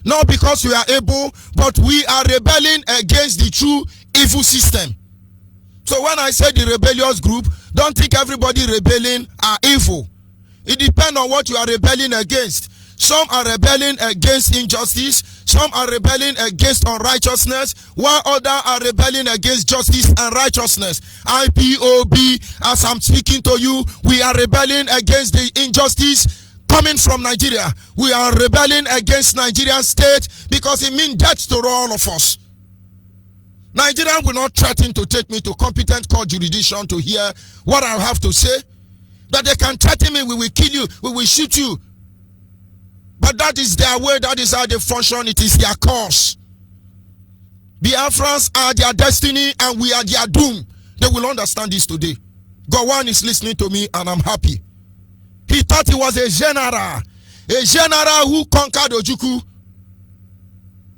Not because we are able, but we are rebelling against the true evil system. So when I say the rebellious group, don't think everybody rebelling are evil. It depends on what you are rebelling against. Some are rebelling against injustice. Some are rebelling against unrighteousness, while others are rebelling against justice and righteousness. IPOB, as I'm speaking to you, we are rebelling against the injustice coming from Nigeria. We are rebelling against Nigerian state because it means death to all of us. Nigeria will not threaten to take me to competent court jurisdiction to hear what I have to say. But they can threaten me, we will kill you, we will shoot you. But that is their way, that is how they function, it is their cause. Biafrans are their destiny and we are their doom. They will understand this today. Gowon is listening to me and I'm happy. He thought he was a general who conquered Ojukwu.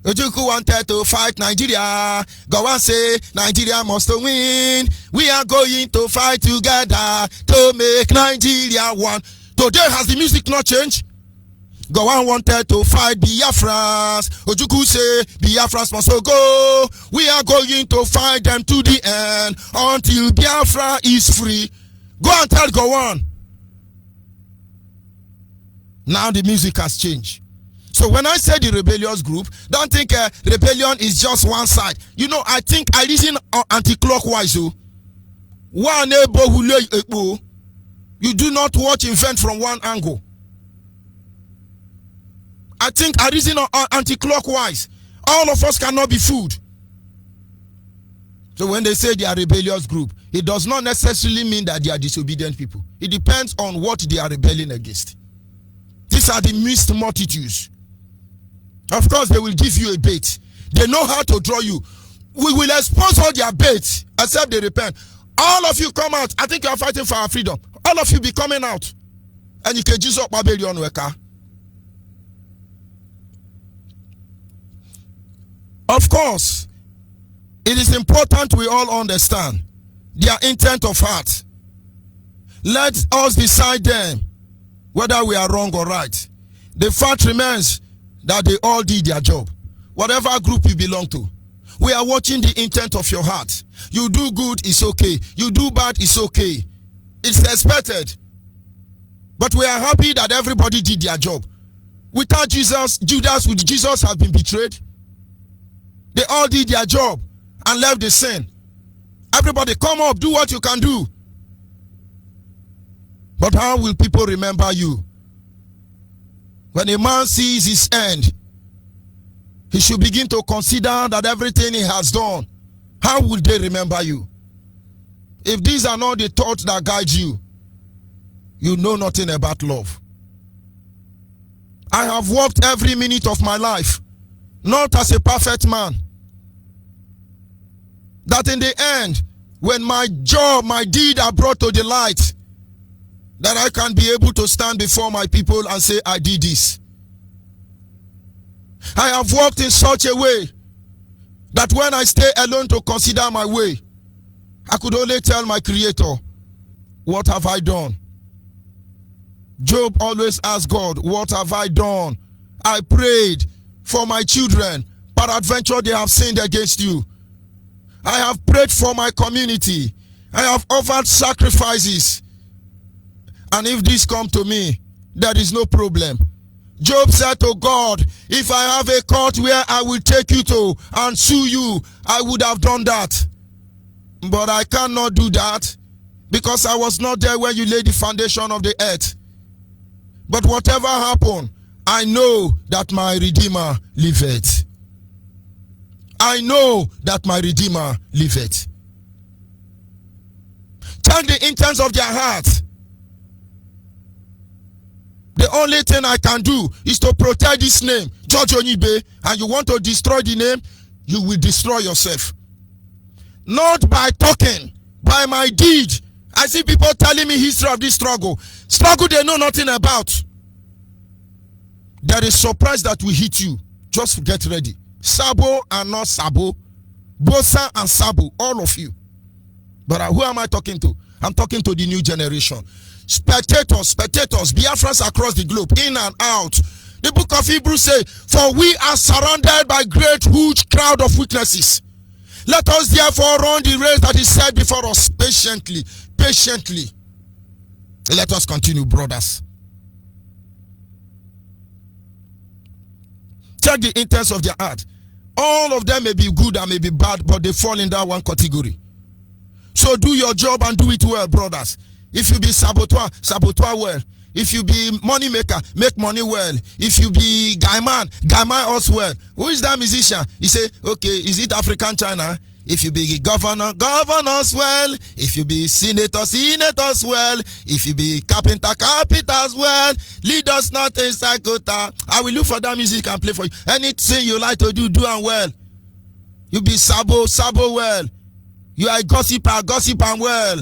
Ojukwu wanted to fight Nigeria. Gowon say Nigeria must win. We are going to fight together to make Nigeria one. Today has the music not changed? Gowon wanted to fight Biafrans. Ojukwu say Biafrans must go. We are going to fight them to the end until Biafra is free. Go and tell Gowon. Now the music has changed. So when I say the rebellious group, don't think rebellion is just one side. You know, I think I reason anti-clockwise. You do not watch event from one angle. I think I reason anti-clockwise. All of us cannot be fooled. So when they say they are rebellious group, it does not necessarily mean that they are disobedient people. It depends on what they are rebelling against. These are the mixed multitudes. Of course, they will give you a bait. They know how to draw you. We will expose all their baits, except they repent. All of you come out. I think you are fighting for our freedom. All of you be coming out. And you can just up on weka. Of course, it is important we all understand their intent of heart. Let us decide then whether we are wrong or right. The fact remains that they all did their job. Whatever group you belong to, we are watching the intent of your heart. You do good, it's okay. You do bad, it's okay. It's expected. But we are happy that everybody did their job. Without Jesus, Judas would Jesus have been betrayed? They all did their job and left the sin. Everybody come up, do what you can do. But how will people remember you? When a man sees his end, he should begin to consider that everything he has done, how will they remember you? If these are not the thoughts that guide you, you know nothing about love. I have worked every minute of my life, not as a perfect man. That in the end, when my job, my deed are brought to the light, that I can be able to stand before my people and say, I did this. I have walked in such a way that when I stay alone to consider my way, I could only tell my Creator, what have I done? Job always asked God, what have I done? I prayed for my children, peradventure they have sinned against you. I have prayed for my community. I have offered sacrifices. And if this come to me, there is no problem. Job said to God, if I have a court where I will take you to and sue you, I would have done that. But I cannot do that because I was not there when you laid the foundation of the earth. But whatever happened, I know that my Redeemer liveth. I know that my Redeemer liveth. Check the intents of their hearts. The only thing I can do is to protect this name, George Onyibe, and you want to destroy the name, you will destroy yourself. Not by talking, by my deed. I see people telling me history of this struggle. Struggle they know nothing about. There is surprise that will hit you. Just get ready. Sabo and not Sabo. Bosa and Sabo, all of you. But who am I talking to? I'm talking to the new generation. Spectators, Biafrans across the globe, in and out. The book of Hebrews says, for we are surrounded by great, huge crowd of witnesses. Let us therefore run the race that is set before us patiently. Let us continue, brothers. Check the intents of their heart. All of them may be good and may be bad, but they fall in that one category. So do your job and do it well, brothers. If you be saboteur well. If you be money maker, make money well. If you be guy man us well. Who is that musician? He say, okay, is it African China? If you be governor us well. If you be senators well. If you be carpenters well. Lead us not in psychota. I will look for that music and play for you. Anything you like to do and well. You be sabo well. You are a gossip and well.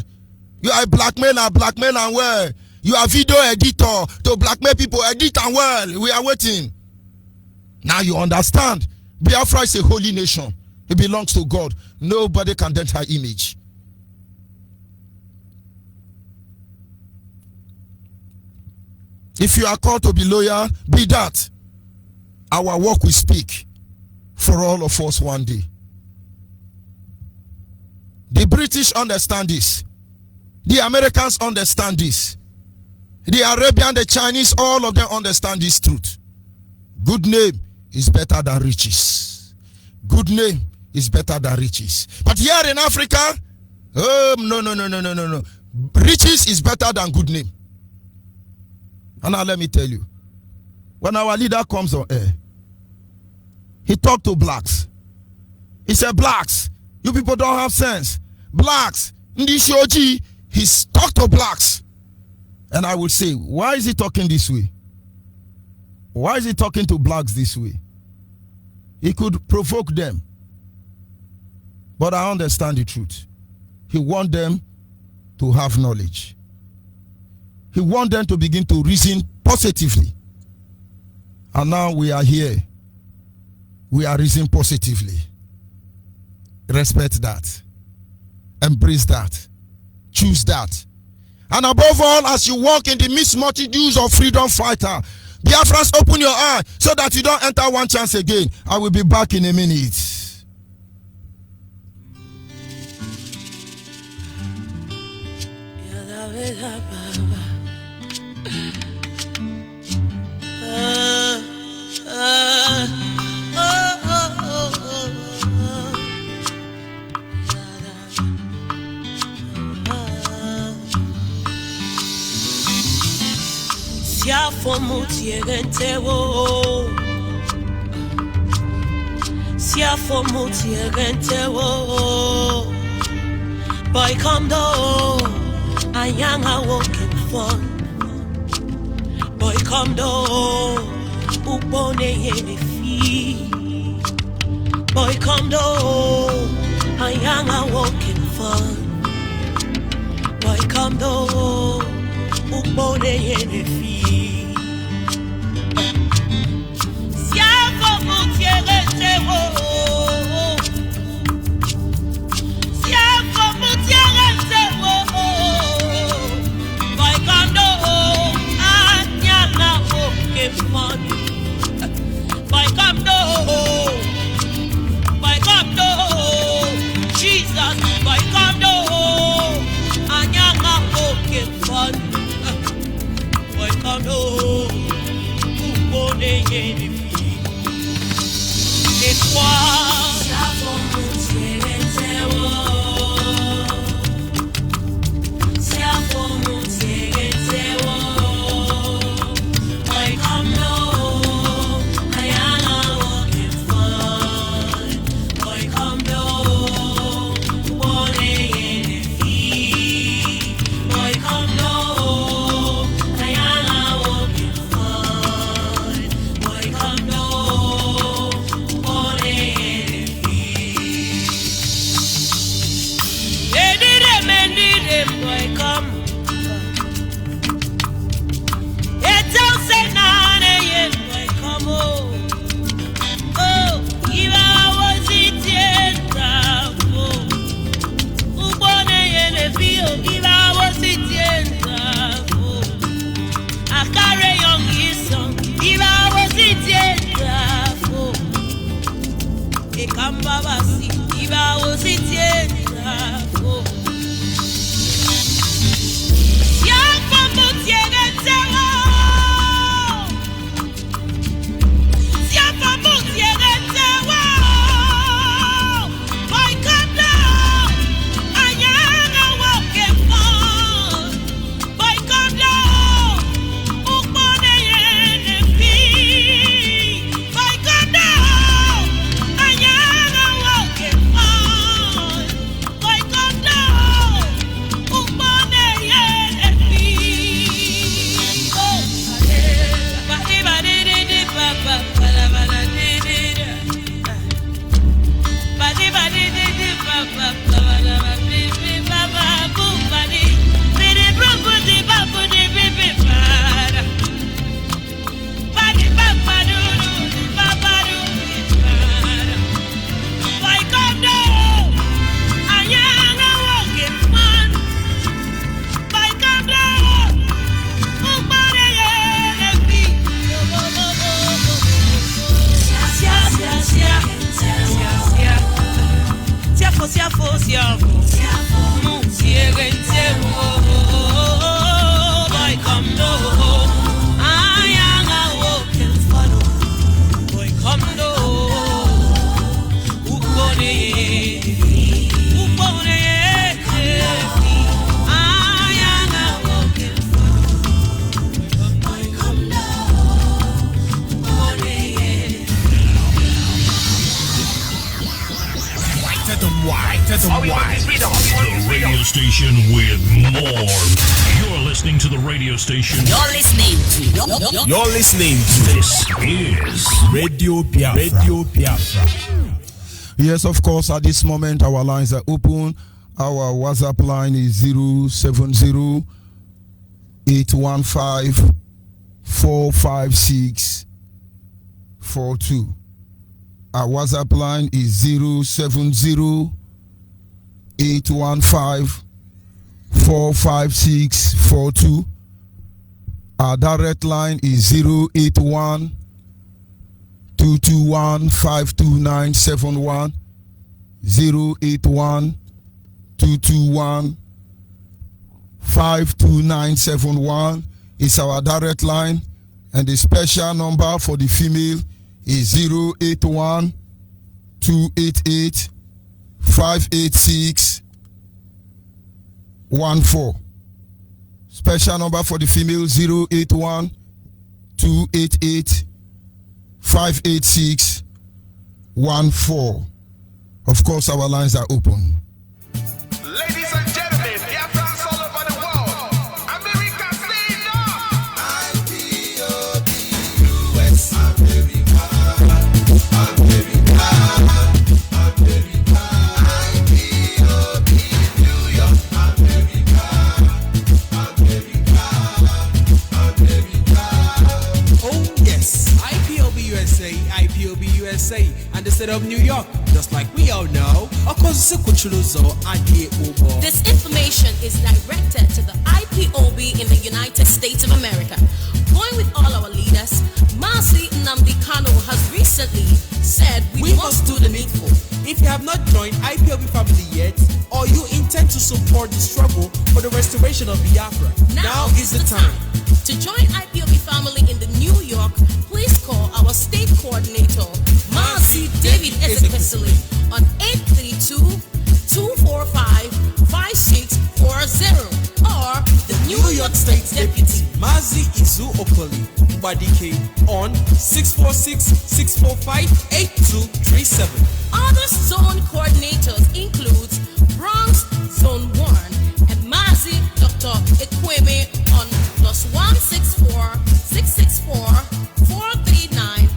You are a blackmailer and well. You are video editor to blackmail people, edit and well. We are waiting. Now you understand. Biafra is a holy nation. It belongs to God. Nobody can dent her image. If you are called to be loyal, be that. Our work will speak for all of us one day. The British understand this. The Americans understand this. The Arabian, the Chinese, all of them understand this truth. Good name is better than riches. Good name is better than riches. But here in Africa, no. Riches is better than good name. And now let me tell you, when our leader comes on air, he talked to blacks. He said, blacks, you people don't have sense. Blacks, Ndishoji, he's talked to blacks. And I would say, why is he talking this way? Why is he talking to blacks this way? He could provoke them. But I understand the truth. He wants them to have knowledge. He wants them to begin to reason positively. And now we are here. We are reasoning positively. Respect that. Embrace that. Choose that. And above all, as you walk in the midst multitudes of freedom fighter, Biafrans, open your eye so that you don't enter one chance again. I will be back in a minute. Siafo mutiegente wo. Boy come do, ayanga walking fun. Boy come do, upone yene fi. Boy come do, ayanga walking fun. Boy, come do, upone yene fi. Siamo mutiere te wo. Siamo mutiere te wo. Boy, come do, anyana wo ke fun. Boy, come do, Jesus, boy, come do, anyana wo ke fun. Boy, come do, upone yene fi. Et toi, siamo mutiere te wo. Siamo mutiere te wo. Boy, come do, anyana wo ke fun. Boy, come do, upone yene fi. Boy, come do, anyana wo ke fun. Boy, come do, upone yene fi. Edire, boy, come. Etel say nane yen, boy, come oh. Oh, iba was it yen tafo. Upone yene fi, oh, iba was it yen tafo. Akare young isong, iba was it yen tafo. Ekamba basi, iba was it yen tafo. Siamo mutiere te wo. Siamo mutiere te wo. Boy, come down, anyana wo ke fun. Boy, come down, upone yene fi. Boy, come down, anyana wo ke fun. Boy, come down, upone yene fi. Oh, Boy, come down, anyana wo ke fun. Boy, come down, upone yene fi. Siamo mutiere te wo. Boy, come do, anyana wo ke fun. Boy, come do, upone yene fi. Upone yene fi. Anyana wo ke fun. Boy, come do, upone yene fi. White to the white to the white. The radio station with more. You're listening to the radio station. You're listening to This is Radio Biafra. Radio Biafra. Yes, of course, at this moment our lines are open. Our WhatsApp line is 070 815 45642. Our WhatsApp line is 070 815 45642. Our direct line is 081 221 52971. 081 221 52971 is our direct line, and the special number for the female is 081 288 586 14. Special number for the female 081 288 586 14. Of course, our lines are open. Ladies and gentlemen, Biafrans all over the world, America, say no! US, America, America, America, IPOB, New York, America. USA and the state of New York. Just like we all know, This information is directed to the IPOB in the United States of America. Going with all our leaders, Mazi Nnamdi Kanu has recently said we must do the needful. If you have not joined IPOB family yet, or you intend to support the struggle for the restoration of Biafra, now is the time. To join IPOB family in the New York, please call our state coordinator, Mazi David Ezekwesili, on 832-245-5640, or the New York State Deputy, Mazi Izu Okoli Badike, on 646-645-8237. Other zone coordinators include Bronx Zone 1 and Mazi Dr. Ekweme on +164-664-43957.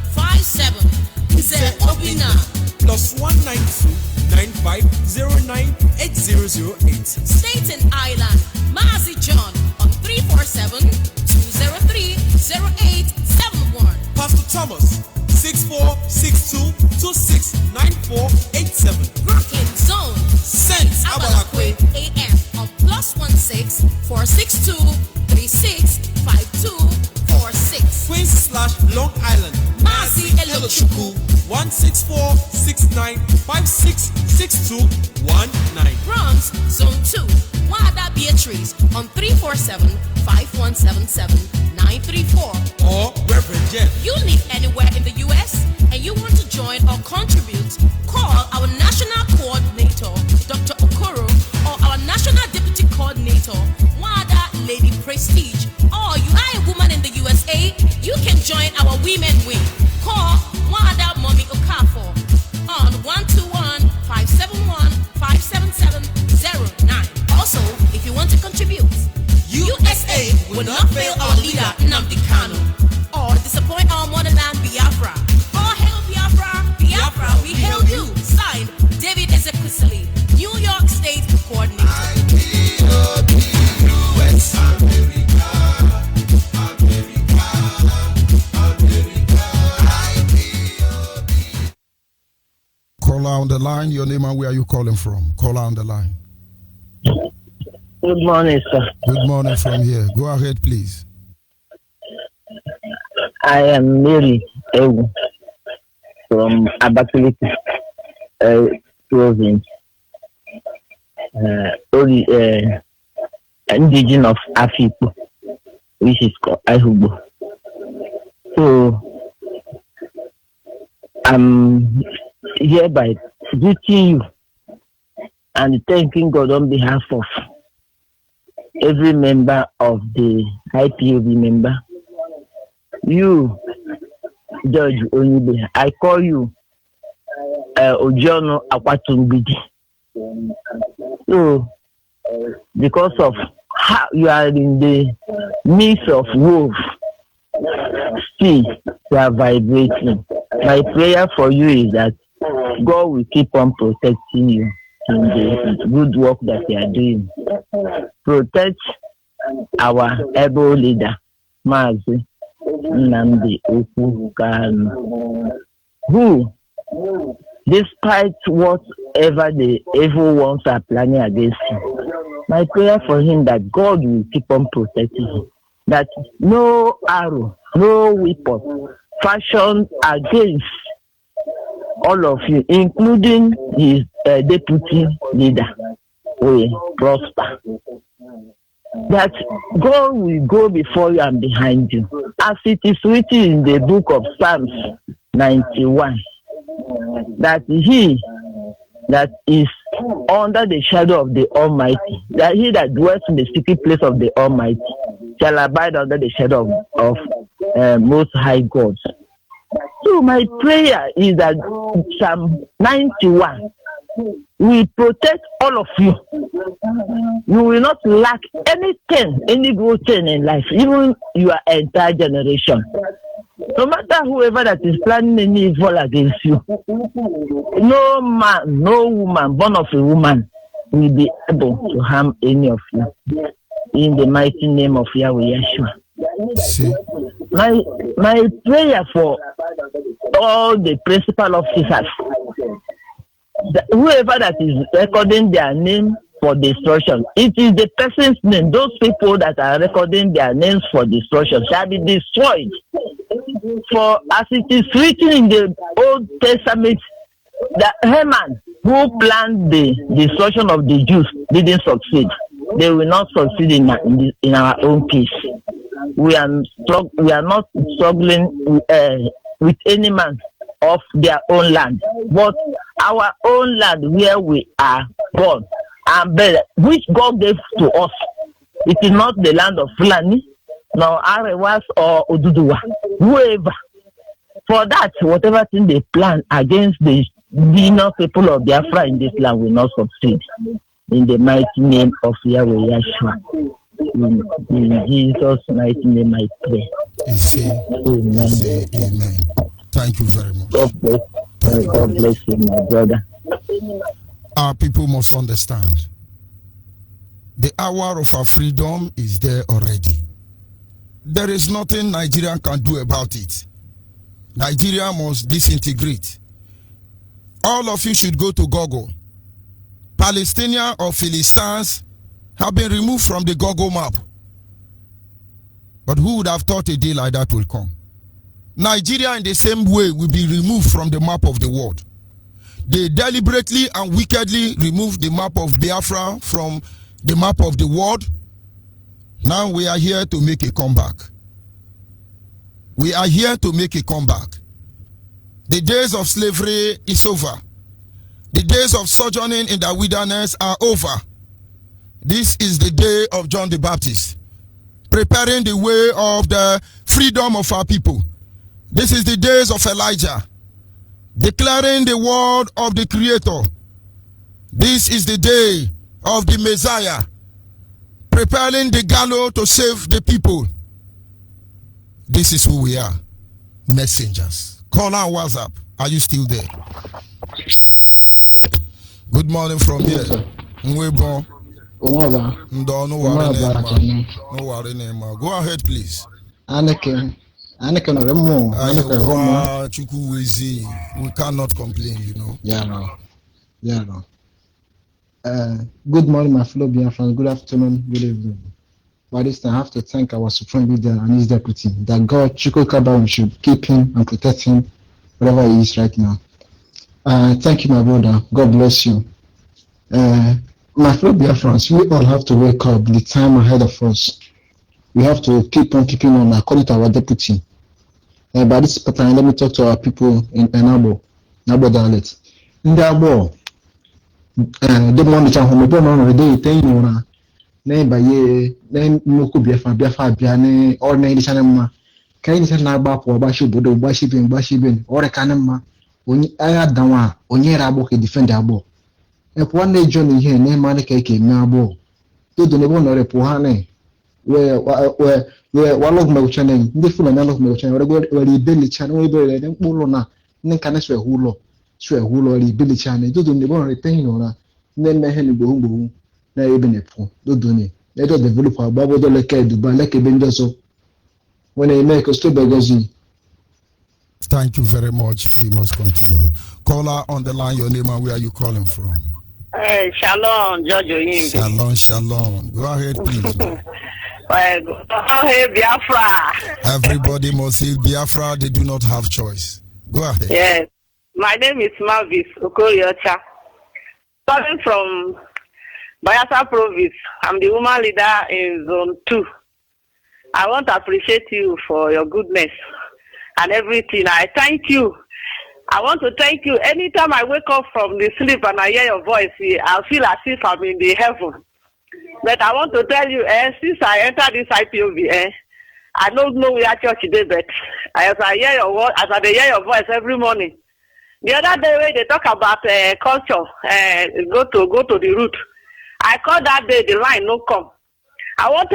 Mr. Obina +192-9509-8008. Staten Island, Mazi John on 347-203-0871. Pastor Thomas 6462269487. Brooklyn Zone, Saints Abalakwe AM on +16-46-236-5246. Queens/Long Island, Mazi Elochukwu 164-69-56-6219. Bronx Zone 2, Wada Beatrice on 347-5177-934. Or Reverend Jeff. You live anywhere in the U.S. and you want to join or contribute, call our national coordinator, Dr. Okoro, or our national deputy coordinator, Wada Lady Prestige. Or you are a woman in the USA, you can join our women wing. Call Wada Mommy Okafor on 121-571-57709. Also, if you want to contribute, USA will not fail our leader Nnamdi Kanu or disappoint our motherland Biafra. All hail Biafra, Biafra, we hail you. Signed, David Ezekwesili, New York State Coordinator. Caller on the line, your name and where are you calling from? Caller on the line. Good morning, sir. Good morning from here. Go ahead, please. I am Mary Ewu from Abakaliki province, indigenous of Afipo, which is called Ahubo. So, I'm hereby greeting you and thanking God on behalf of every member of the IPOB member. You, Judge Onyibe, I call you Ojono Akwatumbidi. So, because of how you are in the midst of wolves, still you are vibrating. My prayer for you is that God will keep on protecting you in the good work that you are doing. Protect our able leader, Mazi Nnamdi Kanu, who, despite whatever the evil ones are planning against him, my prayer for him that God will keep on protecting him, that no arrow, no weapon fashioned against all of you, including his deputy leader, will prosper. That God will go before you and behind you, as it is written in the book of Psalms 91, that he that is under the shadow of the Almighty, that he that dwells in the secret place of the Almighty shall abide under the shadow of Most High God. So my prayer is that Psalm 91 will protect all of you. You will not lack anything, any good thing in life, even your entire generation. No matter whoever that is planning any evil against you, no man, no woman born of a woman will be able to harm any of you. In the mighty name of Yahweh Yeshua. My prayer for all the principal officers, whoever that is recording their name for destruction, it is the person's name. Those people that are recording their names for destruction shall be destroyed. For as it is written in the Old Testament, that Haman, who planned the destruction of the Jews, didn't succeed. They will not succeed in our own case. We are not struggling with any man of their own land, but our own land where we are born and bred, which God gave to us. It is not the land of Fulani, nor Arewas or Oduduwa. Whoever. For that, whatever thing they plan against the inner people of Biafra in this land will not succeed. In the mighty name of Yahweh Yeshua. In Jesus' mighty name I pray. Amen. Amen. Thank you very much. God bless you, my brother. Our people must understand. The hour of our freedom is there already. There is nothing Nigeria can do about it. Nigeria must disintegrate. All of you should go to Google. Palestinians or Philistines have been removed from the Google map. But who would have thought a day like that will come? Nigeria in the same way will be removed from the map of the world. They deliberately and wickedly removed the map of Biafra from the map of the world. Now we are here to make a comeback. We are here to make a comeback. The days of slavery is over. The days of sojourning in the wilderness are over. This is the day of John the Baptist, preparing the way of the freedom of our people. This is the days of Elijah, declaring the word of the Creator. This is the day of the Messiah, preparing the gallows to save the people. This is who we are, messengers. Call our WhatsApp. Are you still there? Good morning from here. Nwebo. No worry, go ahead, please. We cannot complain, you know. Good morning, my fellow Biafrans. Good afternoon, good evening. By this time, I have to thank our supreme leader and his deputy, that God, Chukwu Kabam, should keep him and protect him wherever he is right now. Thank you, my brother. God bless you. My fellow Biafrans, we all have to wake up. The time ahead of us, we have to keep on keeping on according to our deputy. By this time, let me talk to our people in Nabo dialect. In the Abo, they want to home the day, tell you, neighbor, ye, then Moku Biafra, Biane, or Nady Sanema. Can you send Naba for Bashibu, Bashibin, or a Kanema? When I had Dawa, Onyera Boki defend Abo. If one day Johnny here, name Maneke, Nabo, do the Nebon or a Puhane, where one of my channel, different of my channel, where the Billy channel, then Pulona, then can I swear Hulo, the Billy channel, do the Nebon retain or then my hand boom, na even a pool, do it. Let us develop our Babo de Leke, Dubai, like a Benjaso. When I make a stupid. Thank you very much. We must continue. Caller on the line, your name and where are you calling from? Hey, Shalom, Jojo. Shalom. Go ahead, please. Hey, Biafra. Everybody must say Biafra, they do not have choice. Go ahead. Yes. My name is Mavis Okoriocha. Coming from Bayelsa Province. I'm the woman leader in Zone 2. I want to appreciate you for your goodness and everything. I thank you. I want to thank you. Anytime I wake up from the sleep and I hear your voice, I feel as if I'm in the heaven. But I want to tell you, since I entered this IPOB, I don't know where church today, but as I hear your voice every morning. The other day when they talk about culture, go to the root. I call that day the line no come. I won't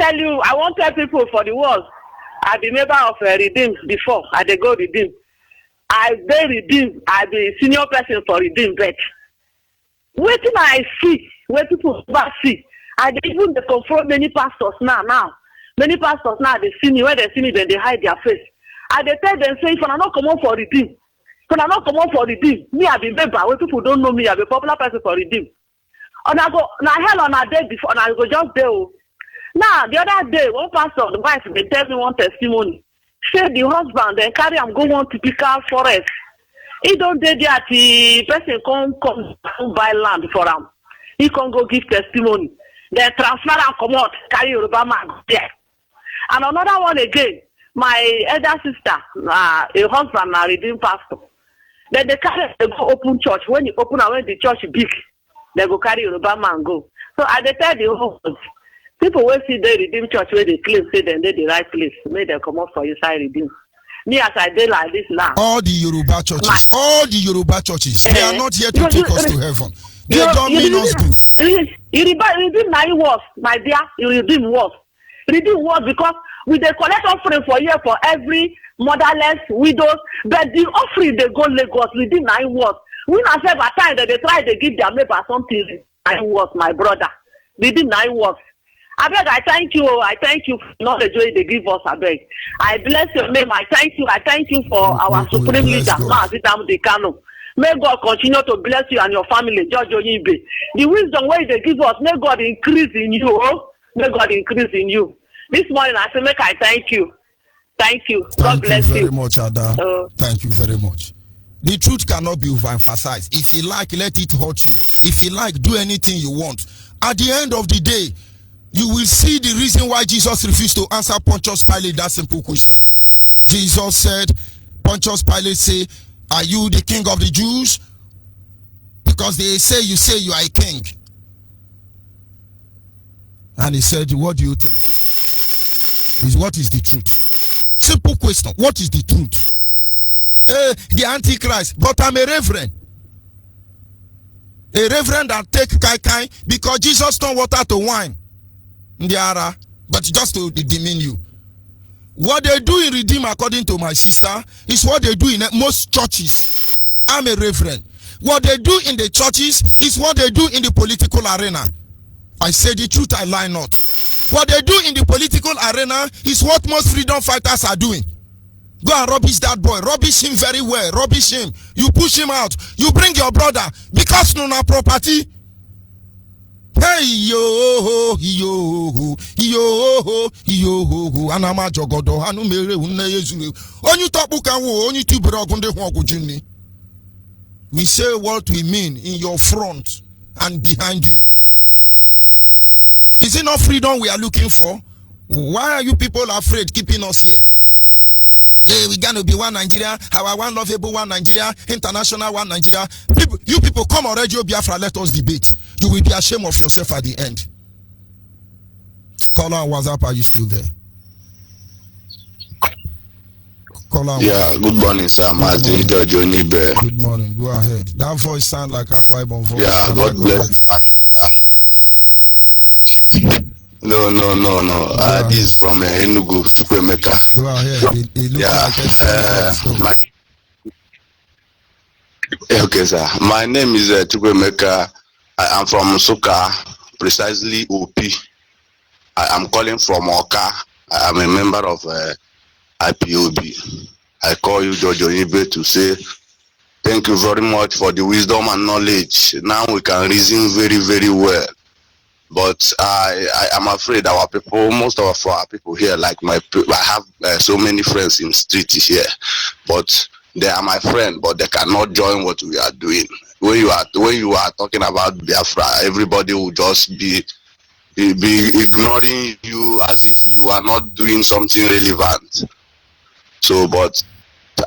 tell people for the world. I be member of Redeem before. I dey go Redeem. I dey Redeem. I be senior person for Redeem. But waiting I see, where people never see. I dey even dey confront many pastors now. Many pastors now they see me. When they see me, then they hide their face. I dey tell them say if I not come on for Redeem, So I not come on for redeem. Me, I be member. When people don't know me, I be popular person for redeem. And I go, now hell on a day before, and I go just there. Now, the other day, one pastor, the wife, they tell me one testimony. Say the husband, then carry him go on typical forest. He don't do that, the person come buy land for him. He can go give testimony. Then transfer and come out, carry Yoruba man there. And another one again, my elder sister, a husband, a redeemed pastor. Then they carry, they go open church. When you open and when the church big, they go carry Yoruba man go. So I dey tell the whole people will see the redeem church where they claim say they the right place. May they come up for inside redeem. Me as I did like this now. All the Yoruba churches, they are not here to take us to heaven. They don't mean us good. You redeem now worse, my dear. You redeem worse. Redeem worse because we dey collect offering for year for every motherless widows, but the offering they go Lagos redeem now worse. We not say by time that they try to give their neighbor something. I was my brother. Redeem now worse. I beg, I thank you for knowledge they give us. I beg. I bless your name. I thank you for our supreme leader, Maazidam Dekano. May God continue to bless you and your family, George Oyibe. The wisdom way they give us, may God increase in you. Oh? May God increase in you. This morning I say, make I thank you. Thank you. God bless you. Thank you very much, Ada. Thank you very much. The truth cannot be overemphasized. If you like, let it hurt you. If you like, do anything you want. At the end of the day, you will see the reason why Jesus refused to answer Pontius Pilate that simple question. Jesus said, Pontius Pilate say, are you the king of the Jews? Because they say you are a king. And he said, what do you think? What is the truth? Simple question. What is the truth? The Antichrist. But I'm a reverend. A reverend that take kai because Jesus turned water to wine. But just to demean you. What they do in Redeem, according to my sister, is what they do in most churches. I'm a reverend. What they do in the churches is what they do in the political arena. I say the truth, I lie not. What they do in the political arena is what most freedom fighters are doing. Go and rubbish that boy. Rubbish him very well. Rubbish him. You push him out. You bring your brother. Because no na property. Hey yo anama jogodo anu mere unne yezu onyu topuka wo onyu tibere ogunde hu ogujini. We say what we mean in your front and behind you. Is it not freedom we are looking for? Why are you people afraid keeping us here? Hey, we gonna be one Nigeria, our one lovable one Nigeria, international one Nigeria. You people come on Radio Biafra, let us debate. You will be ashamed of yourself at the end. Caller on WhatsApp, are you still there? Caller on yeah, good morning, sir. Martin George Onibe. Good morning, go ahead. That voice sounds like Akwa Ibom voice. Yeah, God bless you. No. This is from Enugu, Chukwemeka. Go ahead. Okay, sir. My name is Chukwemeka. I am from Nsukka, precisely OP. I am calling from Oka. I am a member of IPOB. I call you, George Onibe, to say thank you very much for the wisdom and knowledge. Now we can reason very, very well. But I am afraid our people, most of our people here, like I have so many friends in street here, but they are my friend, but they cannot join what we are doing. When you are talking about Biafra, everybody will just be ignoring you as if you are not doing something relevant. So, but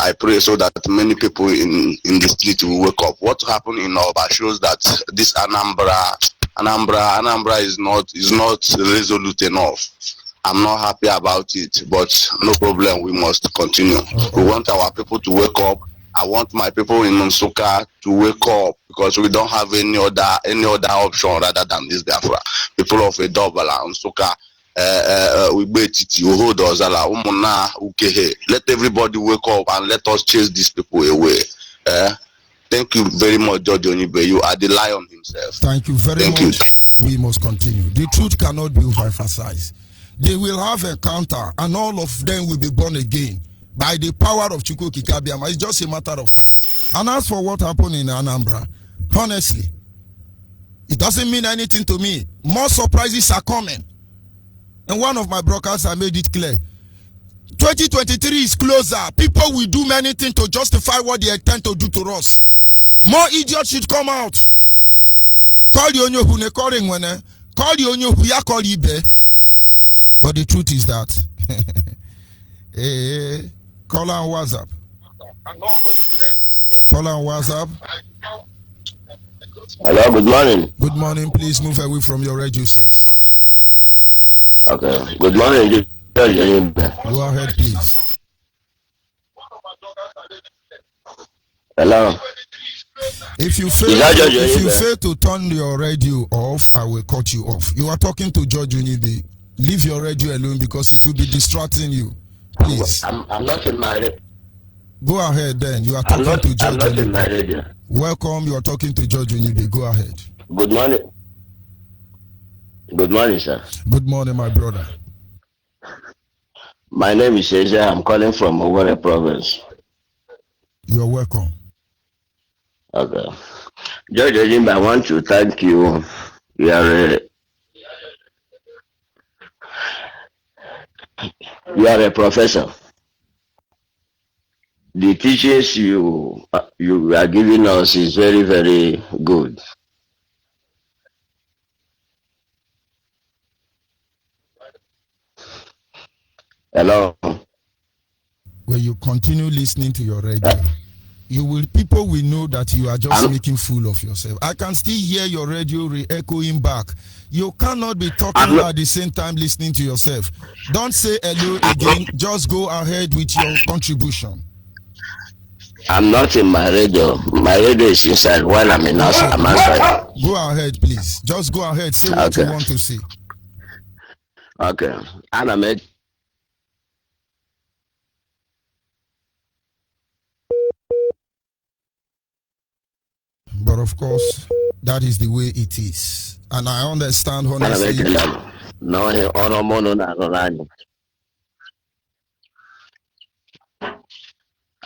I pray so that many people in the street will wake up. What happened in Oba shows that this Anambra is not resolute enough. I'm not happy about it, but no problem. We must continue. We want our people to wake up. I want my people in Nsukka to wake up because we don't have any other option rather than this Biafra. People of Edobala, Nsukka, let everybody wake up and let us chase these people away. Thank you very much, George Onibe. You are the lion himself. Thank you very much. We must continue. The truth cannot be overemphasized. They will have a counter and all of them will be born again. by the power of Chukwu Kikabiama. It's just a matter of time. And as for what happened in Anambra, honestly, it doesn't mean anything to me. More surprises are coming. And one of my brokers, I made it clear. 2023 is closer. People will do many things to justify what they intend to do to us. More idiots should come out. Call the onyo who ne calling when call the onyo who ya call ibe. But the truth is that call on WhatsApp. Call on WhatsApp. Hello, good morning. Good morning. Please move away from your radio set. Okay. Good morning. Go ahead, please. Hello. If you fail to turn your radio off, I will cut you off. You are talking to George Unibi. Leave your radio alone because it will be distracting you. Please. I'm not in my radio. Go ahead then. You are talking to George I'm not Unibi. in my radio. Welcome. You are talking to George Unibi. Go ahead. Good morning. Good morning, sir. Good morning, my brother. My name is Asia. I'm calling from Owerri province. You're welcome. Okay. George Ojimba, I want to thank you. You are a professor. The teachings you are giving us is very, very good. Hello. When you continue listening to your radio, people will know that you are just making fool of yourself. I can still hear your radio re-echoing back. You cannot be talking at the same time listening to yourself. Don't say hello again. Just go ahead with your contribution. I'm not in my radio. My radio is inside while I'm in outside. I'm outside. Go ahead, please. Just go ahead. Say what you want to say. Okay. And I'm a But of course, that is the way it is. And I understand honestly. No,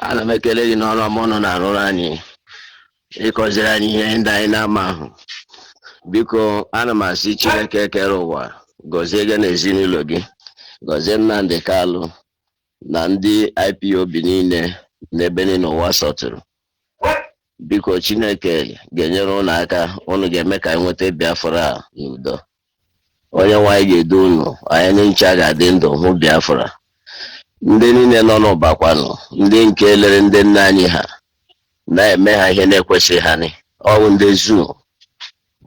ana m ekele gị n'ọrụ ọma ọnụ na-arụrụ anyị ịkọziri anyị ihe ndị anyị na-ama ahụ. Biko ana m asị Chineke kere ụwa gọzie gị na ezinụlọ gị, gọzie Nnamdi Kalụ na ndị IPOB niile n'ebe niile ụwa sọtụrụ. Biko Chineke ga-enyere unu aka, unu ga-eme ka anyị nweta Biafra n'udo. Onye nwanyị ga-edu unu, anyị ncha ga-adị ndụ hụ Biafra. Ndị niile nọ n'ụbakwanụ, ndị nke lere ndị nna anyị ha na-eme ha ihe na-ekwesịghị ha ni ọwụ ndị zu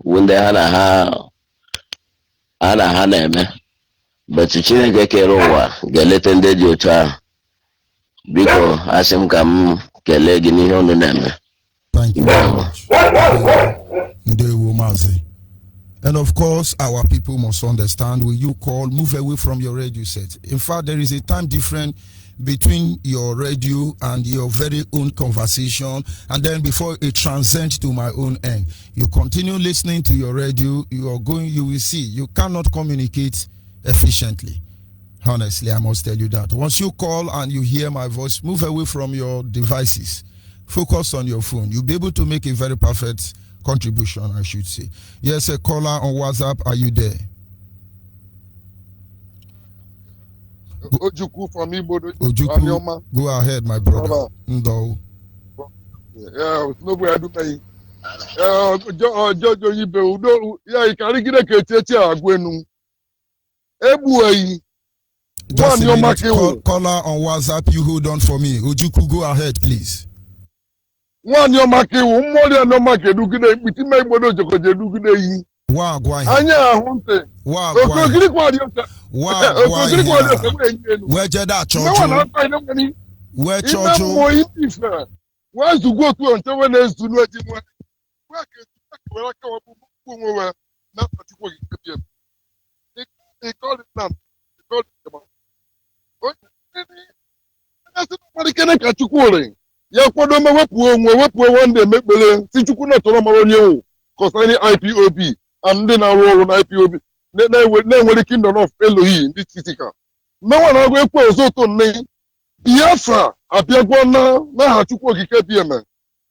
ndị ha na-eme. But Chineke kere ụwa ga-eleta ndị dị otu ahụ. Biko asị m ka m kelee gị n'ihe unu na-eme. Thank you very much. And of course, our people must understand, when you call, move away from your radio set. In fact, there is a time difference between your radio and your very own conversation, and then before it transcends to my own end. You continue listening to your radio, you will see, you cannot communicate efficiently. Honestly, I must tell you that. Once you call and you hear my voice, move away from your devices. Focus on your phone. You'll be able to make a very perfect contribution, I should say. Yes, a caller on WhatsApp. Are you there? Ojuku from Igbo. Ojuku, go ahead, my brother. Ndo. Yeah, nobody do pay. Jojo Ibe Udo. Yeah, you can't get a keteti agwenu. Ebuai. Caller on WhatsApp. You hold on for me. Ojuku, go ahead, please. One your market, more than no market, do good, with him, my brother, do good. Wow, why? Anya, hunte. Wow, where Jeda Church? Where Church? Where's to go to and someone else to know it? Where they call it now. They call it what? Ya kwado me wepu one day mekbele si chukwu na toro maro nye o concerning IPOB and ndị na-arụ ọrụ na IPOB na-enwere kingdom of Elohim ndị titika me nwa na-agụ ekwe ọzọ to nne Biafra abiagwana na hachukwu okike bieme.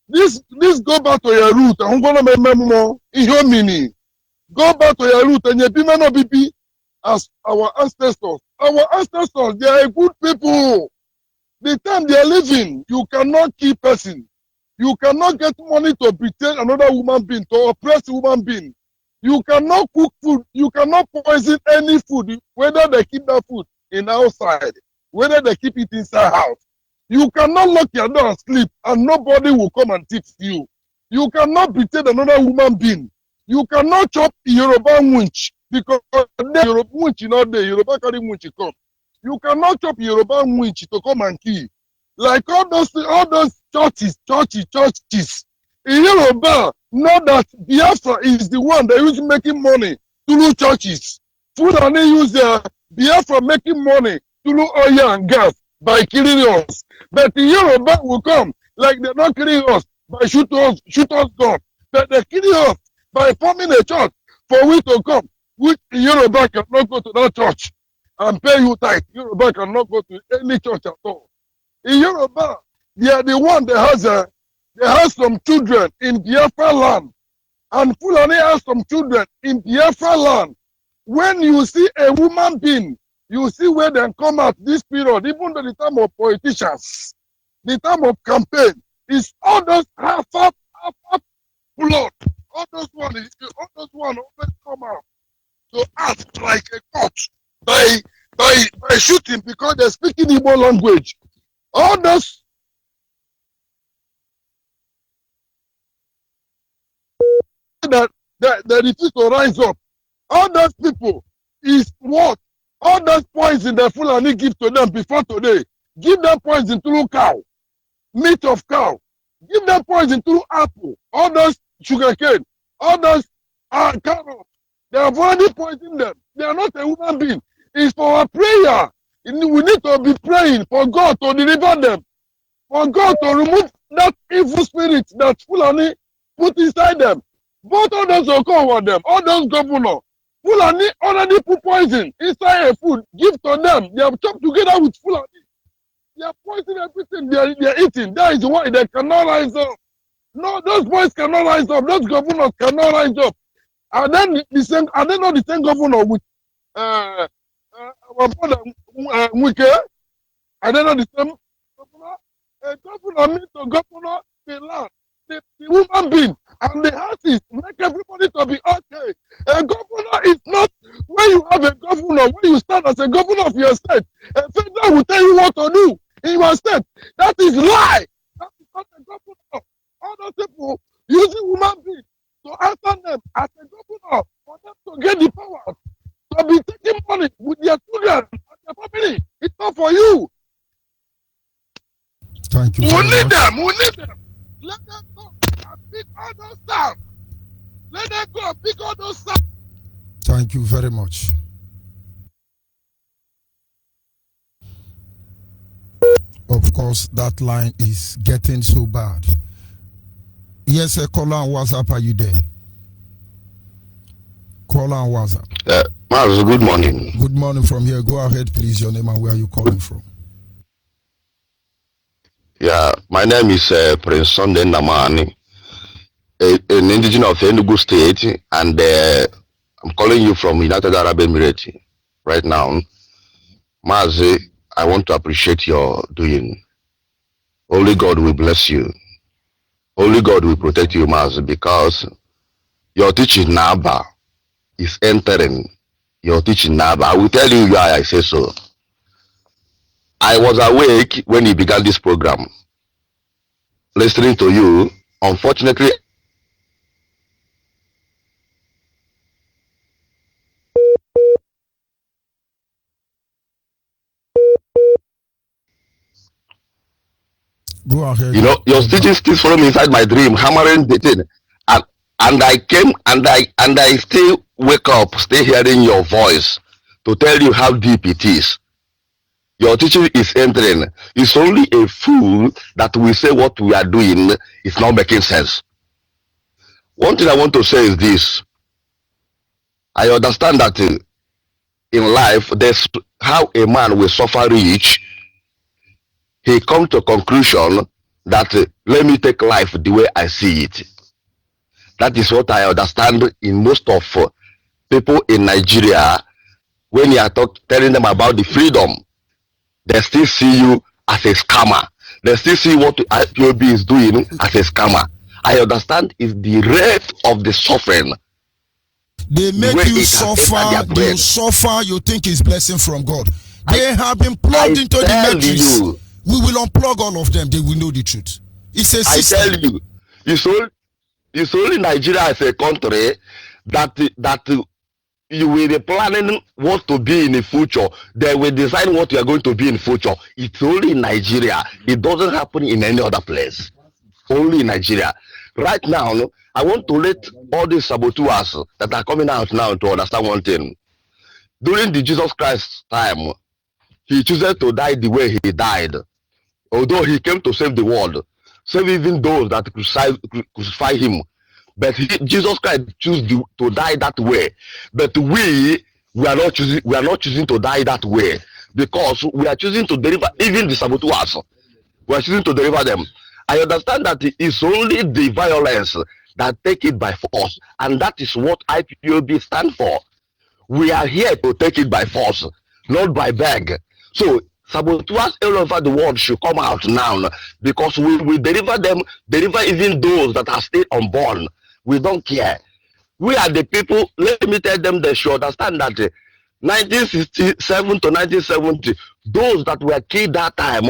This go back to your root. I'm gonna remember ihomini. Go back to your root and you be man bibi as our ancestors. Our ancestors, they are good people. The time they are living, you cannot kill person. You cannot get money to betray another human being, to oppress a human being. You cannot cook food. You cannot poison any food, whether they keep that food in outside, whether they keep it inside house. You cannot lock your door and sleep, and nobody will come and thief you. You cannot betray another human being. You cannot chop Yoruba winch because the Yoruba winch not there. Yoruba carry winch come. You cannot chop Yoruba winch to come and kill. Like all those churches. In Yoruba, know that Biafra is the one that is making money through churches. Food and they use Biafra making money through oil and gas by killing us. But the Yoruba will come like they're not killing us by shoot us gun. But they're killing us by forming a church for we to come. Which Yoruba cannot go to that church and pay you tithe. Yoruba cannot go to any church at all. In Yoruba, they are the one that has some children in Biafra land. And Fulani has some children in Biafra land. When you see a woman being, you see where they come out this period, even though the time of politicians, the time of campaign, is all those half blood. All those one always come out to act like a court by shooting because they're speaking Igbo language. All those that refuse to rise up. All those people is what? All those poison that Fulani give to them before today. Give them poison through cow, meat of cow. Give them poison through apple. All those sugarcane. All those carrots. They have already poisoned them. They are not a human being. It's for our prayer. We need to be praying for God to deliver them. For God to remove that evil spirit that Fulani put inside them. Both of those will come with them. All those governors. Fulani already put poison inside a food. Give to them. They have chopped together with Fulani. They have poisoned everything they are eating. That is why they cannot rise up. No, those boys cannot rise up. Those governors cannot rise up. And then are they not the same governor with our brother Wike? Are they not the same governor? A governor means to governor the land, the human being, and the houses make everybody to be okay. A governor is not when you have a governor, when you stand as a governor of your state, a federal will tell you what to do in your state. That is lie. That is not a governor. All those people using human beings to answer them as a governor for them to get the power to be taking money with their children and their family. It's not for you. Thank you. We need them. Let them go and pick all those stuff. Let them go and pick all those stuff. Thank you very much. Of course, that line is getting so bad. Yes, caller on WhatsApp, are you there? Caller on WhatsApp. Miles, good morning. Good morning from here. Go ahead, please. Your name and where are you calling from? Yeah, my name is Prince Sunday Namani, an indigenous of Enugu State, and I'm calling you from United Arab Emirates right now. Mazi, I want to appreciate your doing. Only God will bless you. Only God will protect you, Mazi, because your teaching Naba is entering. Your teaching Naba. I will tell you why I say so. I was awake when you began this program, listening to you. Unfortunately, go ahead. You know, your teaching still follow me inside my dream, hammering the thing, and I came and I still wake up, stay hearing your voice to tell you how deep it is. Your teaching is entering. It's only a fool that will say what we are doing is not making sense. One thing I want to say is this. I understand that in life, there's how a man will suffer rich he come to a conclusion that let me take life the way I see it. That is what I understand in most of people in Nigeria. When you are telling them about the freedom, they still see you as a scammer. They still see what IPOB is doing as a scammer. I understand is the rate of the suffering. They make you suffer, you suffer, you think it's blessing from God. They have been plugged into the matrix. We will unplug all of them. They will know the truth. It's a system. I tell you, it's only Nigeria as a country that you will be planning what to be in the future. They will decide what you are going to be in the future. It's only in Nigeria. It doesn't happen in any other place. Only in Nigeria. Right now, I want to let all these saboteurs that are coming out now to understand one thing. During the Jesus Christ time, he chose to die the way he died. Although he came to save the world, save even those that crucify him. But Jesus Christ chose to die that way. But we are not choosing to die that way, because we are choosing to deliver even the saboteurs. We are choosing to deliver them. I understand that it's only the violence that take it by force, and that is what IPOB stand for. We are here to take it by force, not by beg. So saboteurs all over the world should come out now, because we will deliver them, deliver even those that are still unborn. We don't care. We are the people. Let me tell them they should understand that 1967 to 1970, those that were killed that time,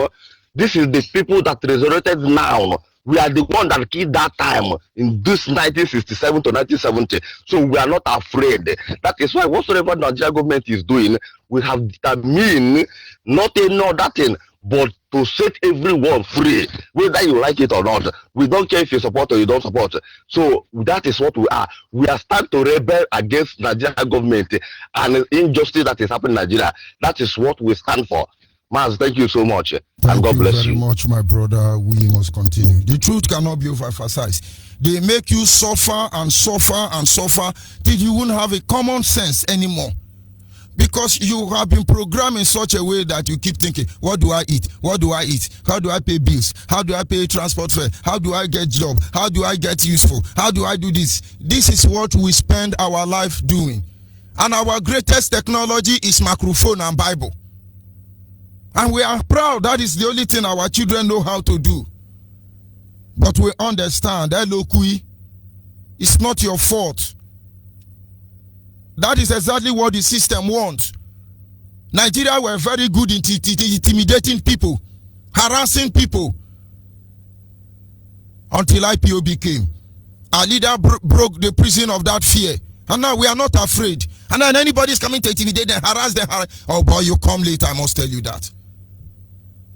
this is the people that resurrected now. We are the one that killed that time in this 1967 to 1970. So we are not afraid. That is why whatsoever Nigeria government is doing, we have determined not another thing, but to set everyone free, whether you like it or not. We don't care if you support or you don't support. So that is what we are. We are starting to rebel against Nigeria government and injustice that is happening in Nigeria. That is what we stand for. Maz, thank you so much. And God bless you. Thank you very much, my brother. We must continue. The truth cannot be overemphasized. They make you suffer and suffer and suffer till you won't have a common sense anymore. Because you have been programmed in such a way that you keep thinking, what do I eat? What do I eat? How do I pay bills? How do I pay transport fare? How do I get job? How do I get useful? How do I do this? This is what we spend our life doing. And our greatest technology is microphone and Bible. And we are proud. That is the only thing our children know how to do. But we understand, Elokui, it's not your fault. That is exactly what the system wants. Nigeria were very good in intimidating people, harassing people, until IPOB came. Our leader broke the prison of that fear. And now we are not afraid. And then anybody is coming to intimidate them, harass them. Oh boy, you come late, I must tell you that.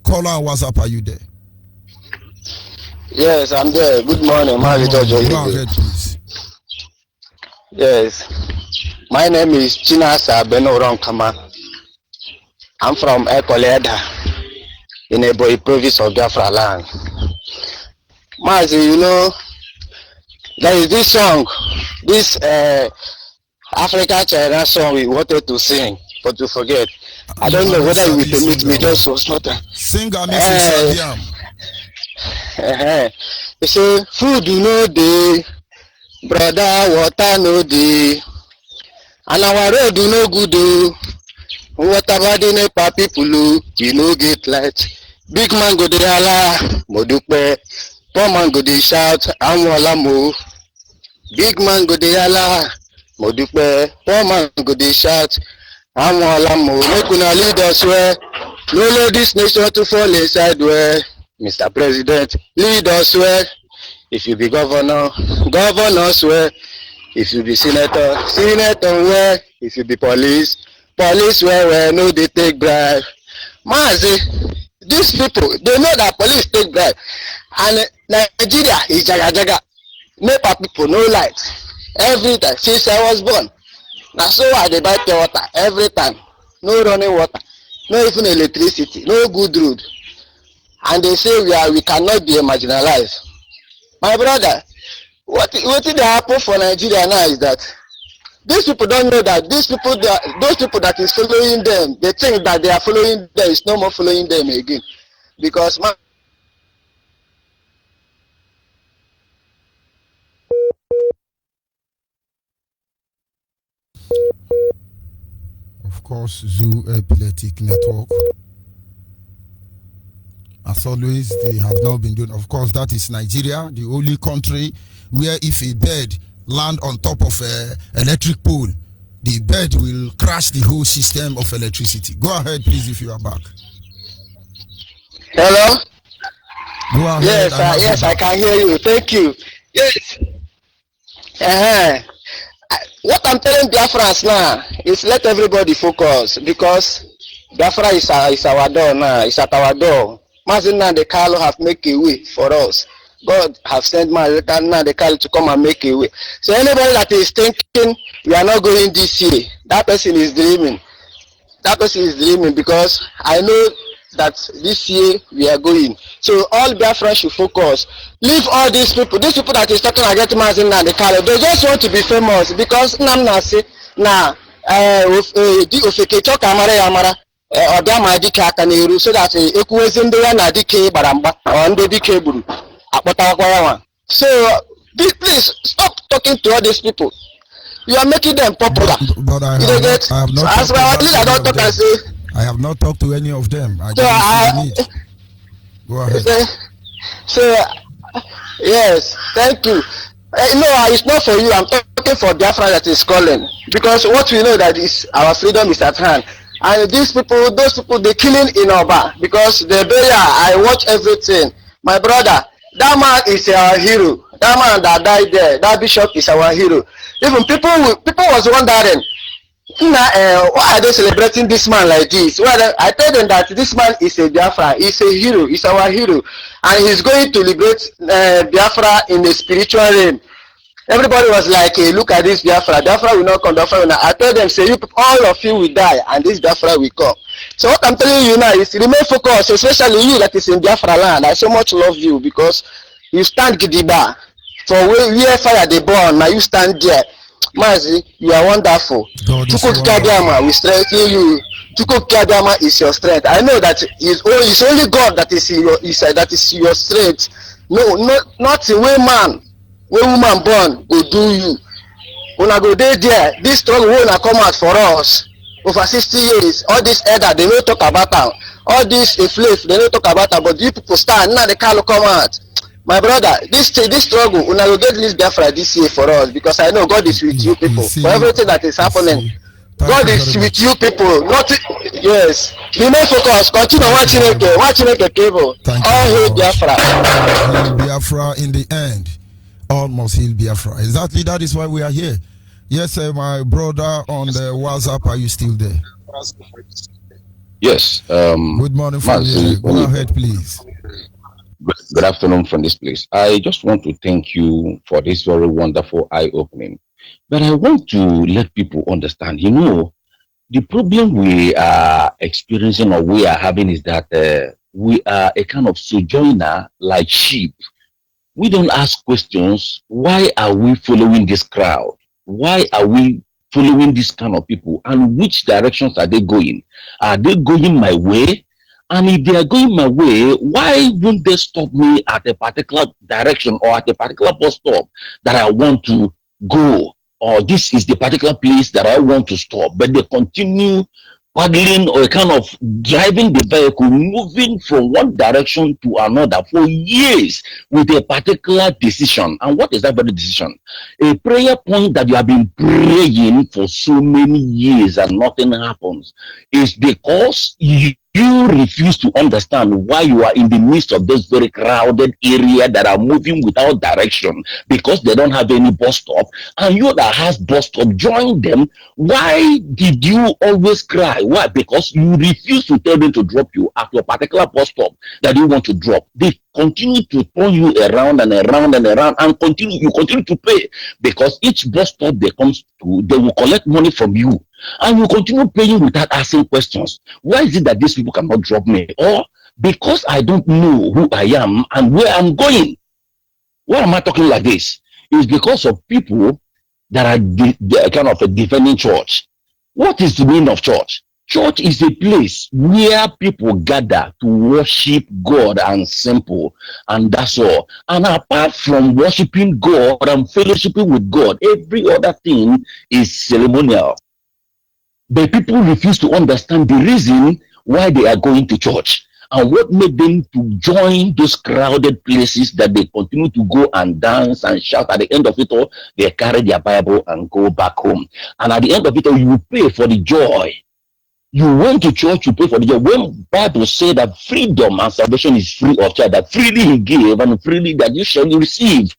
Caller on WhatsApp, are you there? Yes, I'm there. Good morning, Go ahead, please. Yes. My name is Chinasa Benorankama. I'm from Ekoleda in Ebonyi province of Biafra land. Mazi, you know, there is this song, this Africa China song we wanted to sing, but to forget. I don't know whether you will permit me just so slaughter. Sing a You say, food no dey, brother, water no dey, and our road no good o. What about the NEPA people who we no get light? Big man go dey holla, Modupe. Poor man go dey shout, Amwala mo. Big man go dey holla, Modupe. Poor man go dey shout, Amwala mo. Make una lead us where, no let this nation to fall inside where. Mr. President, lead us where. If you be governor, governor where. If you be senator, senator where. If you be police, police where no they take bribe. Mazi, these people, they know that police take bribe. And Nigeria is jaga. NEPA people, no light. Every time, since I was born. Now so I they buy pure water every time. No running water, no even electricity, no good road. And they say we cannot be marginalized. My brother, what did happen for Nigeria now is that these people don't know that those people that is following them, they think that they are following them is no more following them again. because Of course, Zoo Epileptic Network. As always, they have not been doing. Of course, that is Nigeria, the only country where if a bird land on top of an electric pole, the bird will crash the whole system of electricity. Go ahead, please, if you are back. Hello? Go ahead. Yes, I can hear you. Thank you. Yes. What I'm telling Biafrans now is let everybody focus, because Biafra is our door now. It's at our door. Mazin Nnamdi Kanu have make a way for us. God have sent Mazin Nnamdi Kanu to come and make a way. So anybody that is thinking we are not going this year, that person is dreaming. That person is dreaming, because I know that this year we are going. So all Biafra should focus. Leave all these people that is talking against Mazin Nnamdi Kanu, they just want to be famous, because Nnamdi na ofeke choka amara ọbịa dike aka n'iru, so that ekwuwezi ndị ya na dike gbara mgba or ndị dike gburu akpọtakwa ya nwa. So please stop talking to all these people. You are making them popular. But I have not talked to any of them. Go ahead. So yes, thank you. No, it's not for you. I'm talking for Biafra that is calling, because what we know that is our freedom is at hand. And those people, they killing in Oba, because the burial, I watch everything. My brother, that man is our hero. That man that died there, that bishop is our hero. Even people was wondering, why are they celebrating this man like this? Well, I tell them that this man is a Biafra, he's a hero, he's our hero, and he's going to liberate Biafra in the spiritual realm. Everybody was like, hey, look at this Biafra. Biafra will not come. Biafra will not. I told them, say, all of you will die, and this Biafra will come. So what I'm telling you now is remain focused, especially you that is in Biafra land. I so much love you, because you stand Gidiba. For where fire they burn, now you stand there. Mazi, you are wonderful. Chukwu Kadiama will strengthen you. Chukwu Kadiama is your strength. I know that it's only God that is your strength. No, not a way man. When woman born go do you. When I go there, this struggle will not come out for us. Over 60 years, all this elder, they don't talk about them. All this slave, they don't talk about them. But you people stand, now they can't come out. My brother, this struggle, when I will get this Biafra this year for us, because I know God is with you people. For everything that is happening, God is with you people. Not yes. Remain focused. Continue watching the cable. All hail Biafra. Biafra in the end. All must heal Biafra. Exactly, that is why we are here. Yes, my brother on the WhatsApp, are you still there? Yes. Good morning from you. Go ahead, please. Good afternoon from this place. I just want to thank you for this very wonderful eye-opening. But I want to let people understand, the problem we are experiencing or we are having is that we are a kind of sojourner like sheep. We don't ask questions. Why are we following this crowd? Why are we following this kind of people? And which directions are they going? Are they going my way? And if they are going my way, why won't they stop me at a particular direction or at a particular bus stop that I want to go? Or this is the particular place that I want to stop. But they continue paddling or kind of driving the vehicle, moving from one direction to another for years with a particular decision. And what is that very decision? A prayer point that you have been praying for so many years and nothing happens is because you refuse to understand why you are in the midst of this very crowded area that are moving without direction because they don't have any bus stop, and you that has bus stop, join them. Why did you always cry? Why? Because you refuse to tell them to drop you at your particular bus stop that you want to drop. They continue to turn you around and around and around, and you continue to pay, because each bus stop they come to, they will collect money from you. And you continue paying without asking questions. Why is it that these people cannot drop me? Or because I don't know who I am and where I'm going. Why am I talking like this? It's because of people that are kind of a defending church. What is the meaning of church? Church is a place where people gather to worship God and simple, and that's all. And apart from worshiping God and fellowshipping with God, every other thing is ceremonial. But people refuse to understand the reason why they are going to church and what made them to join those crowded places that they continue to go and dance and shout. At the end of it all, they carry their Bible and go back home. And at the end of it all, you pay for the joy. You went to church, you pay for the joy. When Bible said that freedom and salvation is free of charge, that freely he gave and freely that you shall receive.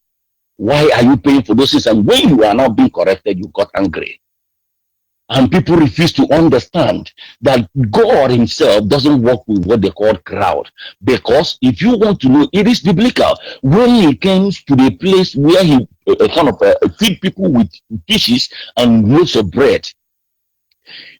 Why are you paying for those things? And when you are not being corrected, you got angry. And people refuse to understand that God himself doesn't work with what they call crowd. Because if you want to know, it is biblical. When he comes to the place where he feed people with fishes and loaves of bread,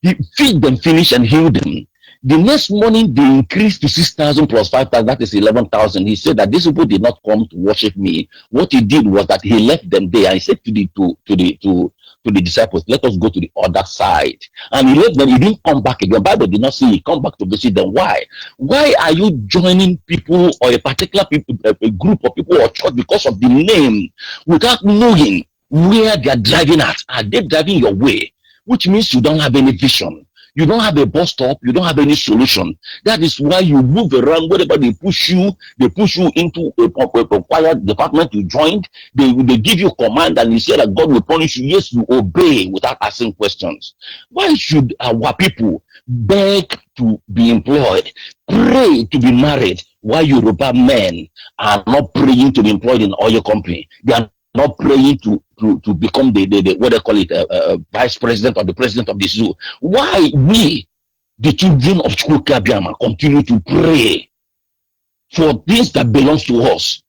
he feed them, finish, and heal them. The next morning, they increased to 6,000 plus 5,000, that is 11,000. He said that these people did not come to worship me. What he did was that he left them there. And he said to the disciples, let us go to the other side. And he left them. He didn't come back again. The Bible did not say he come back to visit them. Why? Why are you joining people or a particular people, a group of people or church because of the name without knowing where they are driving at? Are they driving your way? Which means you don't have any vision. You don't have a bus stop. You don't have any solution. That is why you move around. Wherever they push you into a choir department you joined. They give you command and you say that God will punish you. Yes, you obey without asking questions. Why should our people beg to be employed, pray to be married, while Yoruba men are not praying to be employed in oil company? They are not praying to become the what they call it, vice president or the president of the zoo. Why we, the children of Chukwuka Biama, continue to pray for things that belongs to us,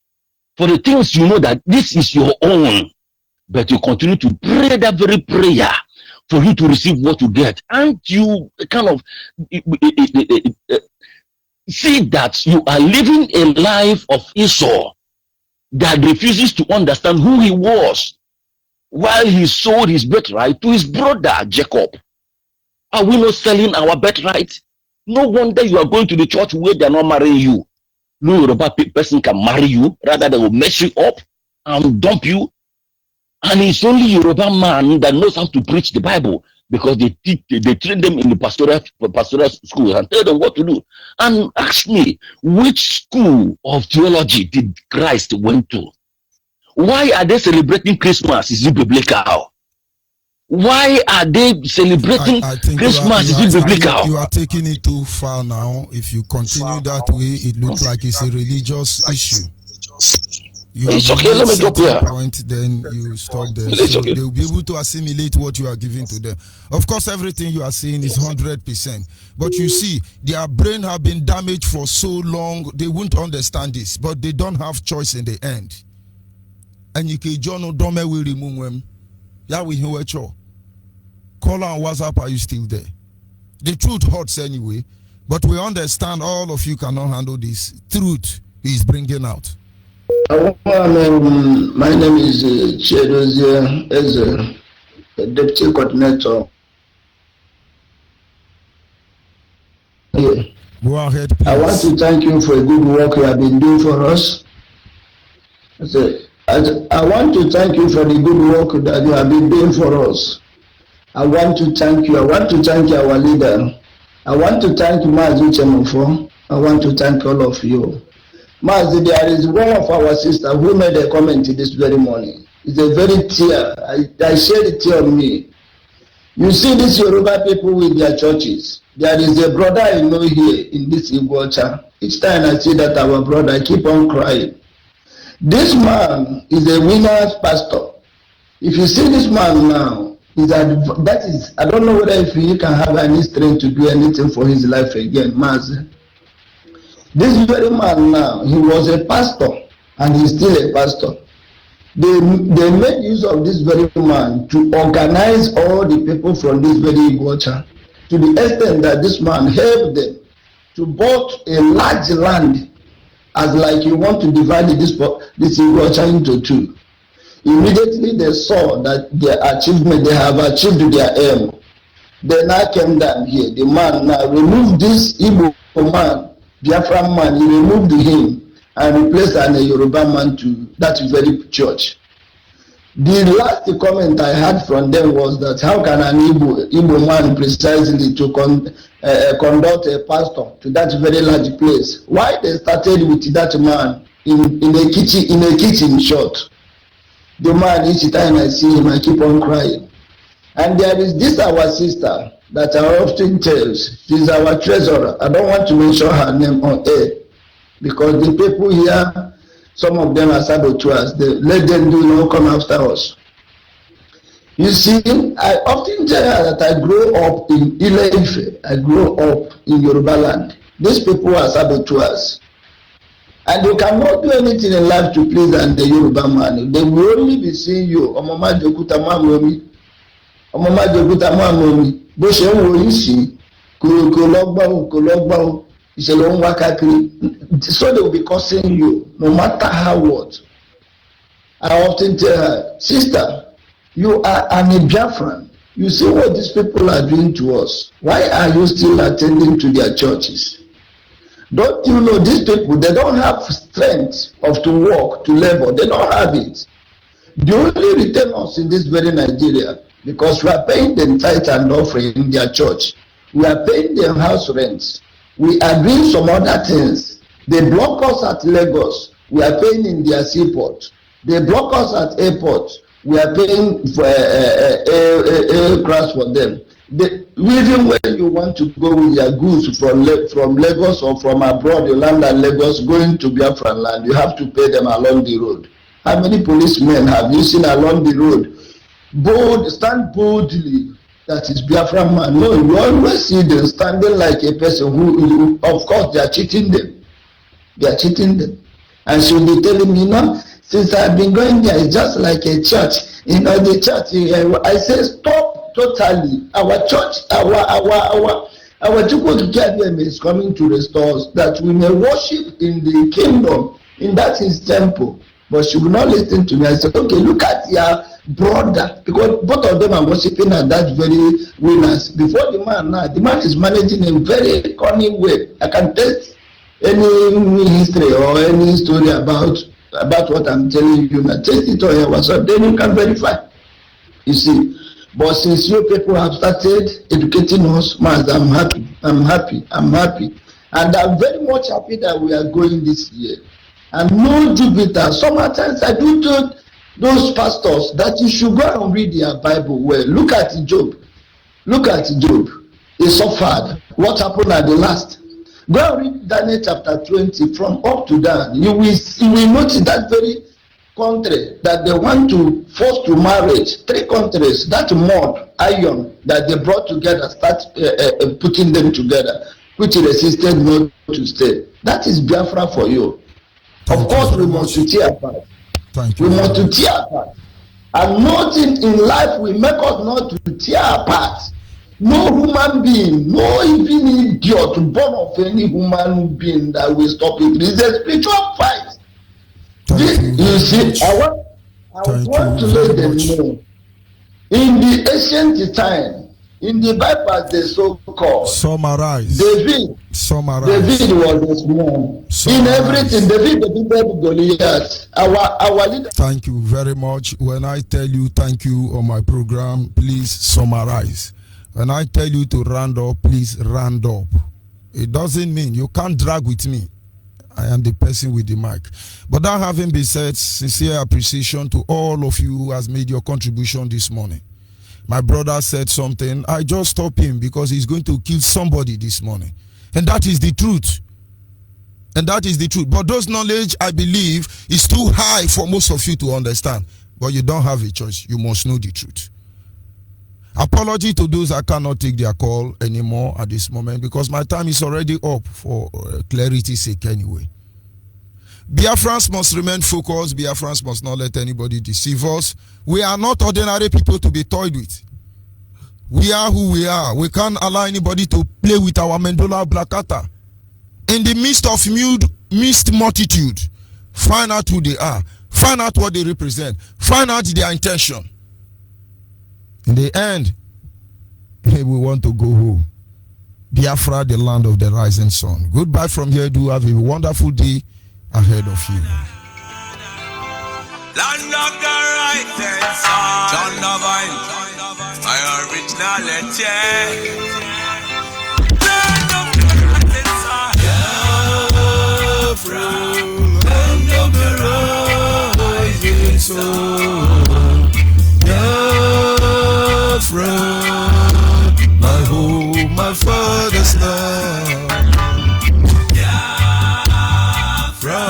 for the things you know that this is your own, but you continue to pray that very prayer for you to receive what you get, and you kind of see that you are living a life of Esau that refuses to understand who he was while he sold his birthright to his brother Jacob. Are we not selling our birthright? No wonder you are going to the church where they are not marrying you. No Yoruba person can marry you, rather they will mess you up and dump you. And it's only Yoruba man that knows how to preach the Bible, because they train them in the pastoral schools and tell them what to do. And ask me, which school of theology did Christ went to? Why are they celebrating Christmas? Is it biblical? Why are they celebrating Christmas? Is it biblical? You are taking it too far now. If you continue that way, it looks like it's a religious issue. It's okay, let me drop here. Point, then you stop there. So they will be able to assimilate what you are giving to them. Of course, everything you are saying is 100%. But you see, their brain have been damaged for so long, they won't understand this. But they don't have choice in the end. And you can John Odome will remove them. Yeah, we hear what you call on WhatsApp. Are you still there? The truth hurts anyway. But we understand all of you cannot handle this. Truth is bringing out. My name is Chedozie Eze, the Deputy Coordinator. Go ahead, please. I want to thank you for a good work you have been doing for us. I want to thank you for the good work that you have been doing for us. I want to thank you. I want to thank our leader. I want to thank Mazi Chemofo. I want to thank all of you. Mazi, there is one of our sisters who made a comment this very morning. It's a very tear. I shed a tear on me. You see these Yoruba people with their churches. There is a brother I know here in this Iguacha. Each time I see that our brother, I keep on crying. This man is a winner's pastor. If you see this man now, I don't know whether if he can have any strength to do anything for his life again, Mazi. This very man now, he was a pastor and he's still a pastor. They made use of this very man to organize all the people from this very Iguacha, to the extent that this man helped them to bought a large land, as like you want to divide this Iguacha into two. Immediately they saw that their achievement, they have achieved their aim. They now came down here. The man now removed this Igbo man, Biafran man, he removed him and replaced a Yoruba man to that very church. The last comment I had from them was that how can an Igbo man precisely to conduct a pastor to that very large place? Why they started with that man in a kitchen short? The man, each time I see him, I keep on crying. And there is this our sister that I often tells. She's our treasurer. I don't want to mention her name on air because the people here, some of them are saboteurs. They let them do not come after us. You see, I often tell her that I grew up in Ile-Ife. I grew up in Yoruba land. These people are saboteurs. And you cannot do anything in life to please the Yoruba man. They will only be seeing you. Omama Jokuta Mamomi. Omama Jokuta Mamomi. Bó ṣe ń wo yìí sí, kò lọ́gbọ́n, ìṣẹ̀lẹ̀ ń wá káàkiri. So they will be cursing you, no matter how what. I often tell her, sister, you are an Biafran. You see what these people are doing to us. Why are you still attending to their churches? Don't you know these people, they don't have strength of to work, to labor. They don't have it. They only retain us in this very Nigeria because we are paying them tithe and offering in their church. We are paying them house rents. We are doing some other things. They block us at Lagos. We are paying in their seaport. They block us at airport. We are paying for aircraft for them. Even when you want to go with your goods from Lagos or from abroad, you land at Lagos, going to Biafran land, you have to pay them along the road. How many policemen have you seen along the road? Stand boldly, that is Biafran man. No, you always see them standing like a person who of course, they are cheating them. They are cheating them. And she'll be telling me, no, since I've been going there, it's just like a church. You know, the church, I say, stop totally. Our church, our Chukwuka is coming to restore us, that we may worship in the kingdom, in that his temple. But she will not listen to me. I said, okay, look at your brother, because both of them are worshiping at that very winners. Before the man is managing in a very cunning way. I can test any history or any story about what I'm telling you. Now test it on your WhatsApp, then you can verify. You see. But since you people have started educating us, man, I'm happy. And I'm very much happy that we are going this year. And no Jupiter. Sometimes I do tell those pastors that you should go and read their Bible well. Look at Job. He suffered. What happened at the last? Go and read Daniel chapter 20 from up to down. You will notice that very country that they want to force to marriage. 3 countries, that mud, iron that they brought together, start putting them together, which resisted not to stay. That is Biafra for you. Of course, we must tear apart. We must to tear apart. And nothing in life will make us not to tear apart. No human being, no even idiot born of any human being that will stop it. It's a spiritual fight. You see, I want to let them know. In the ancient time, in the Bible, they so-called summarize. David was a small. In everything, David defeated Goliath. Our leader. Thank you very much. When I tell you thank you on my program, please summarize. When I tell you to round up, please round up. It doesn't mean you can't drag with me. I am the person with the mic. But that having been said, sincere appreciation to all of you who has made your contribution this morning. My brother said something. I just stopped him because he's going to kill somebody this morning. And that is the truth. But those knowledge, I believe, is too high for most of you to understand. But you don't have a choice. You must know the truth. Apology to those I cannot take their call anymore at this moment because my time is already up for clarity's sake anyway. Biafrans must remain focused. Biafrans must not let anybody deceive us. We are not ordinary people to be toyed with. We are who we are. We can't allow anybody to play with our medulla oblongata. In the midst of mixed multitude, find out who they are. Find out what they represent. Find out their intention. In the end, we want to go home. Biafra, the land of the rising sun. Goodbye from here. Do have a wonderful day ahead of you. Land of the rising sun, John Novine, my originality. Land of the rising sun, Biafra, land of the rising sun, Biafra, my home, my father's land. Biafra,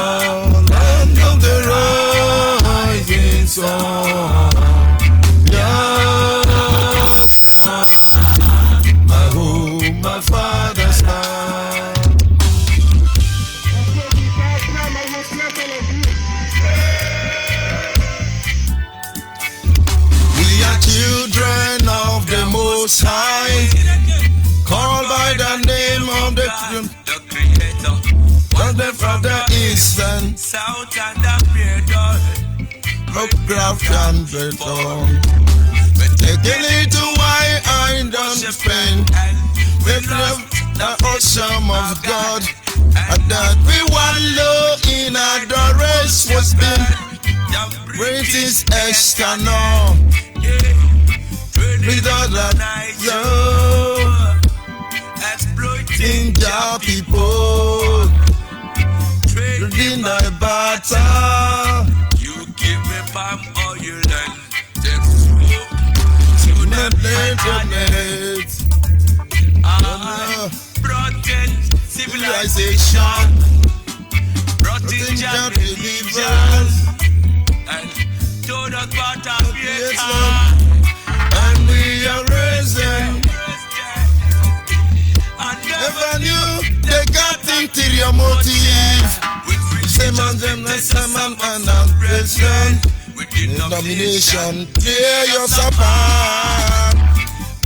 land of the rising sun. Biafra, my home, my father's land. We are children of the Most High, called by the name of the Creator, whether from the east and south and the creator, craft and beton. Taking it to why I don't spend, we love the awesome of God, and that we wallow in adoration was been greatest external. With other exploiting your people, trading the battle. You give me palm oil and take smoke to the internet. Brought in civilization, brought in your believers, and told us what our creation. And we are raising. I never knew they got interior motive. Same as them, same man and ambition. Denomination, clear your support.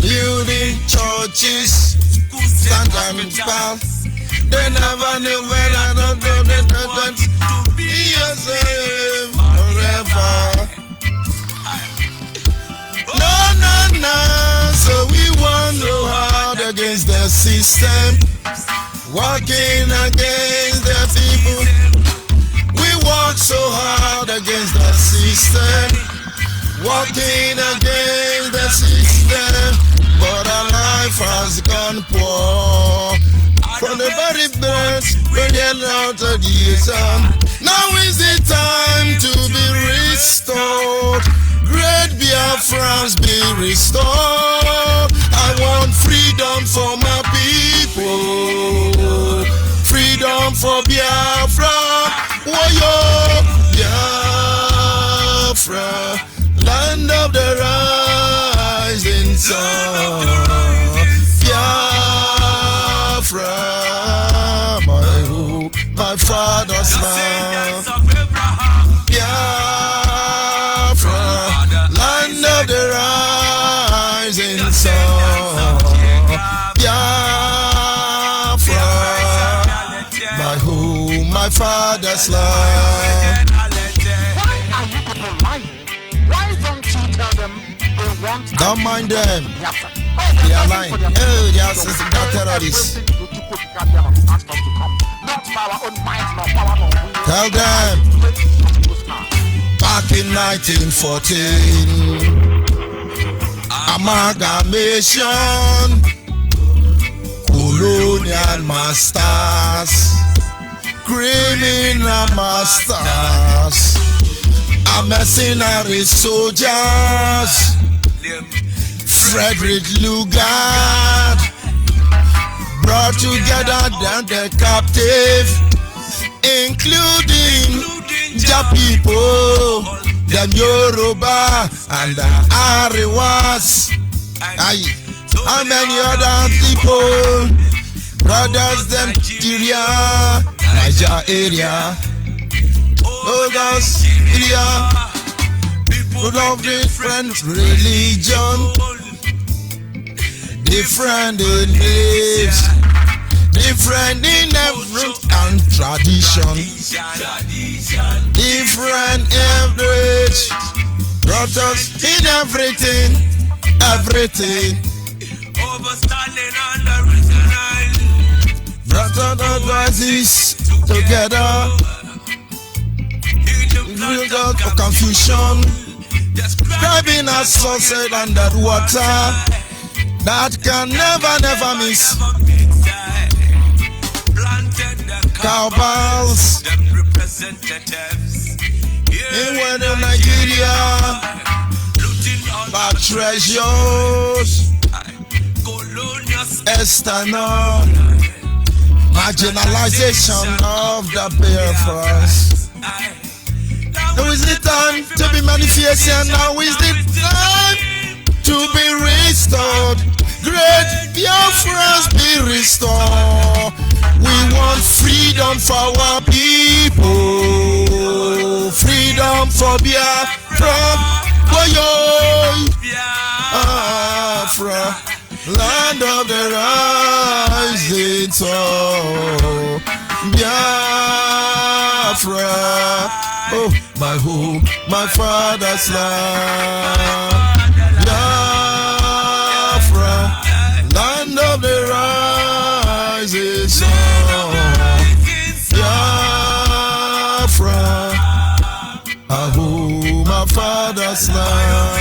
Building churches, stand and path. They never knew when I don't know they want to be yourself forever. No, so we wander hard against the system, walking against the people. We walk so hard against the system, walking against the system, but our life has gone poor. From the very birth, when you're out of the sun, now is the time to be restored. Great Biafrans be restored. I want freedom for my people. Freedom for Biafra. Woyo Biafra, land of the rising sun. Biafra, my hope, my father's land. Biafra, land of the rising sun. Biafra, my home, my father's land. Why don't you tell them they want? Don't mind them. They are lying. Oh, they are terrorists. Tell them. Back in 1914, amalgamation, colonial masters, criminal masters, mercenary soldiers, Frederick Lugard, brought together down the captive, including the people, the Yoruba and the Ariwas, and many other people, brothers them Niger area, others area, people of different religion, different beliefs, different in every and tradition, different average, brothers in everything, everything. was standing on the original. Brought the voices together. Real God of confusion. Describing a sunset under water that can never miss. Cowbells in Western Nigeria, our treasures, external marginalization of the Biafras. Now is the time to be manifesting. Now is the time to be restored. Great Biafras be restored. We want freedom for our people. Freedom for Biafra. Biafra. Land of the rising sun. Biafra. Oh, my home, my father's land. Biafra, land of the rising sun. Biafra, my home, my father's land.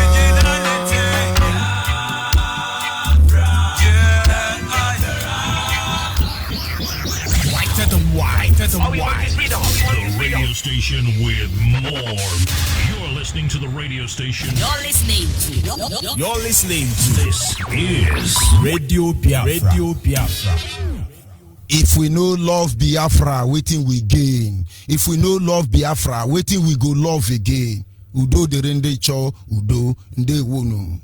The radio station with more. You're listening to the radio station. You're listening to This is Radio Biafra. Radio Biafra. If we no love Biafra, waiting we gain. If we no love Biafra, waiting we go love again. Udo derende cho, udo nde wono.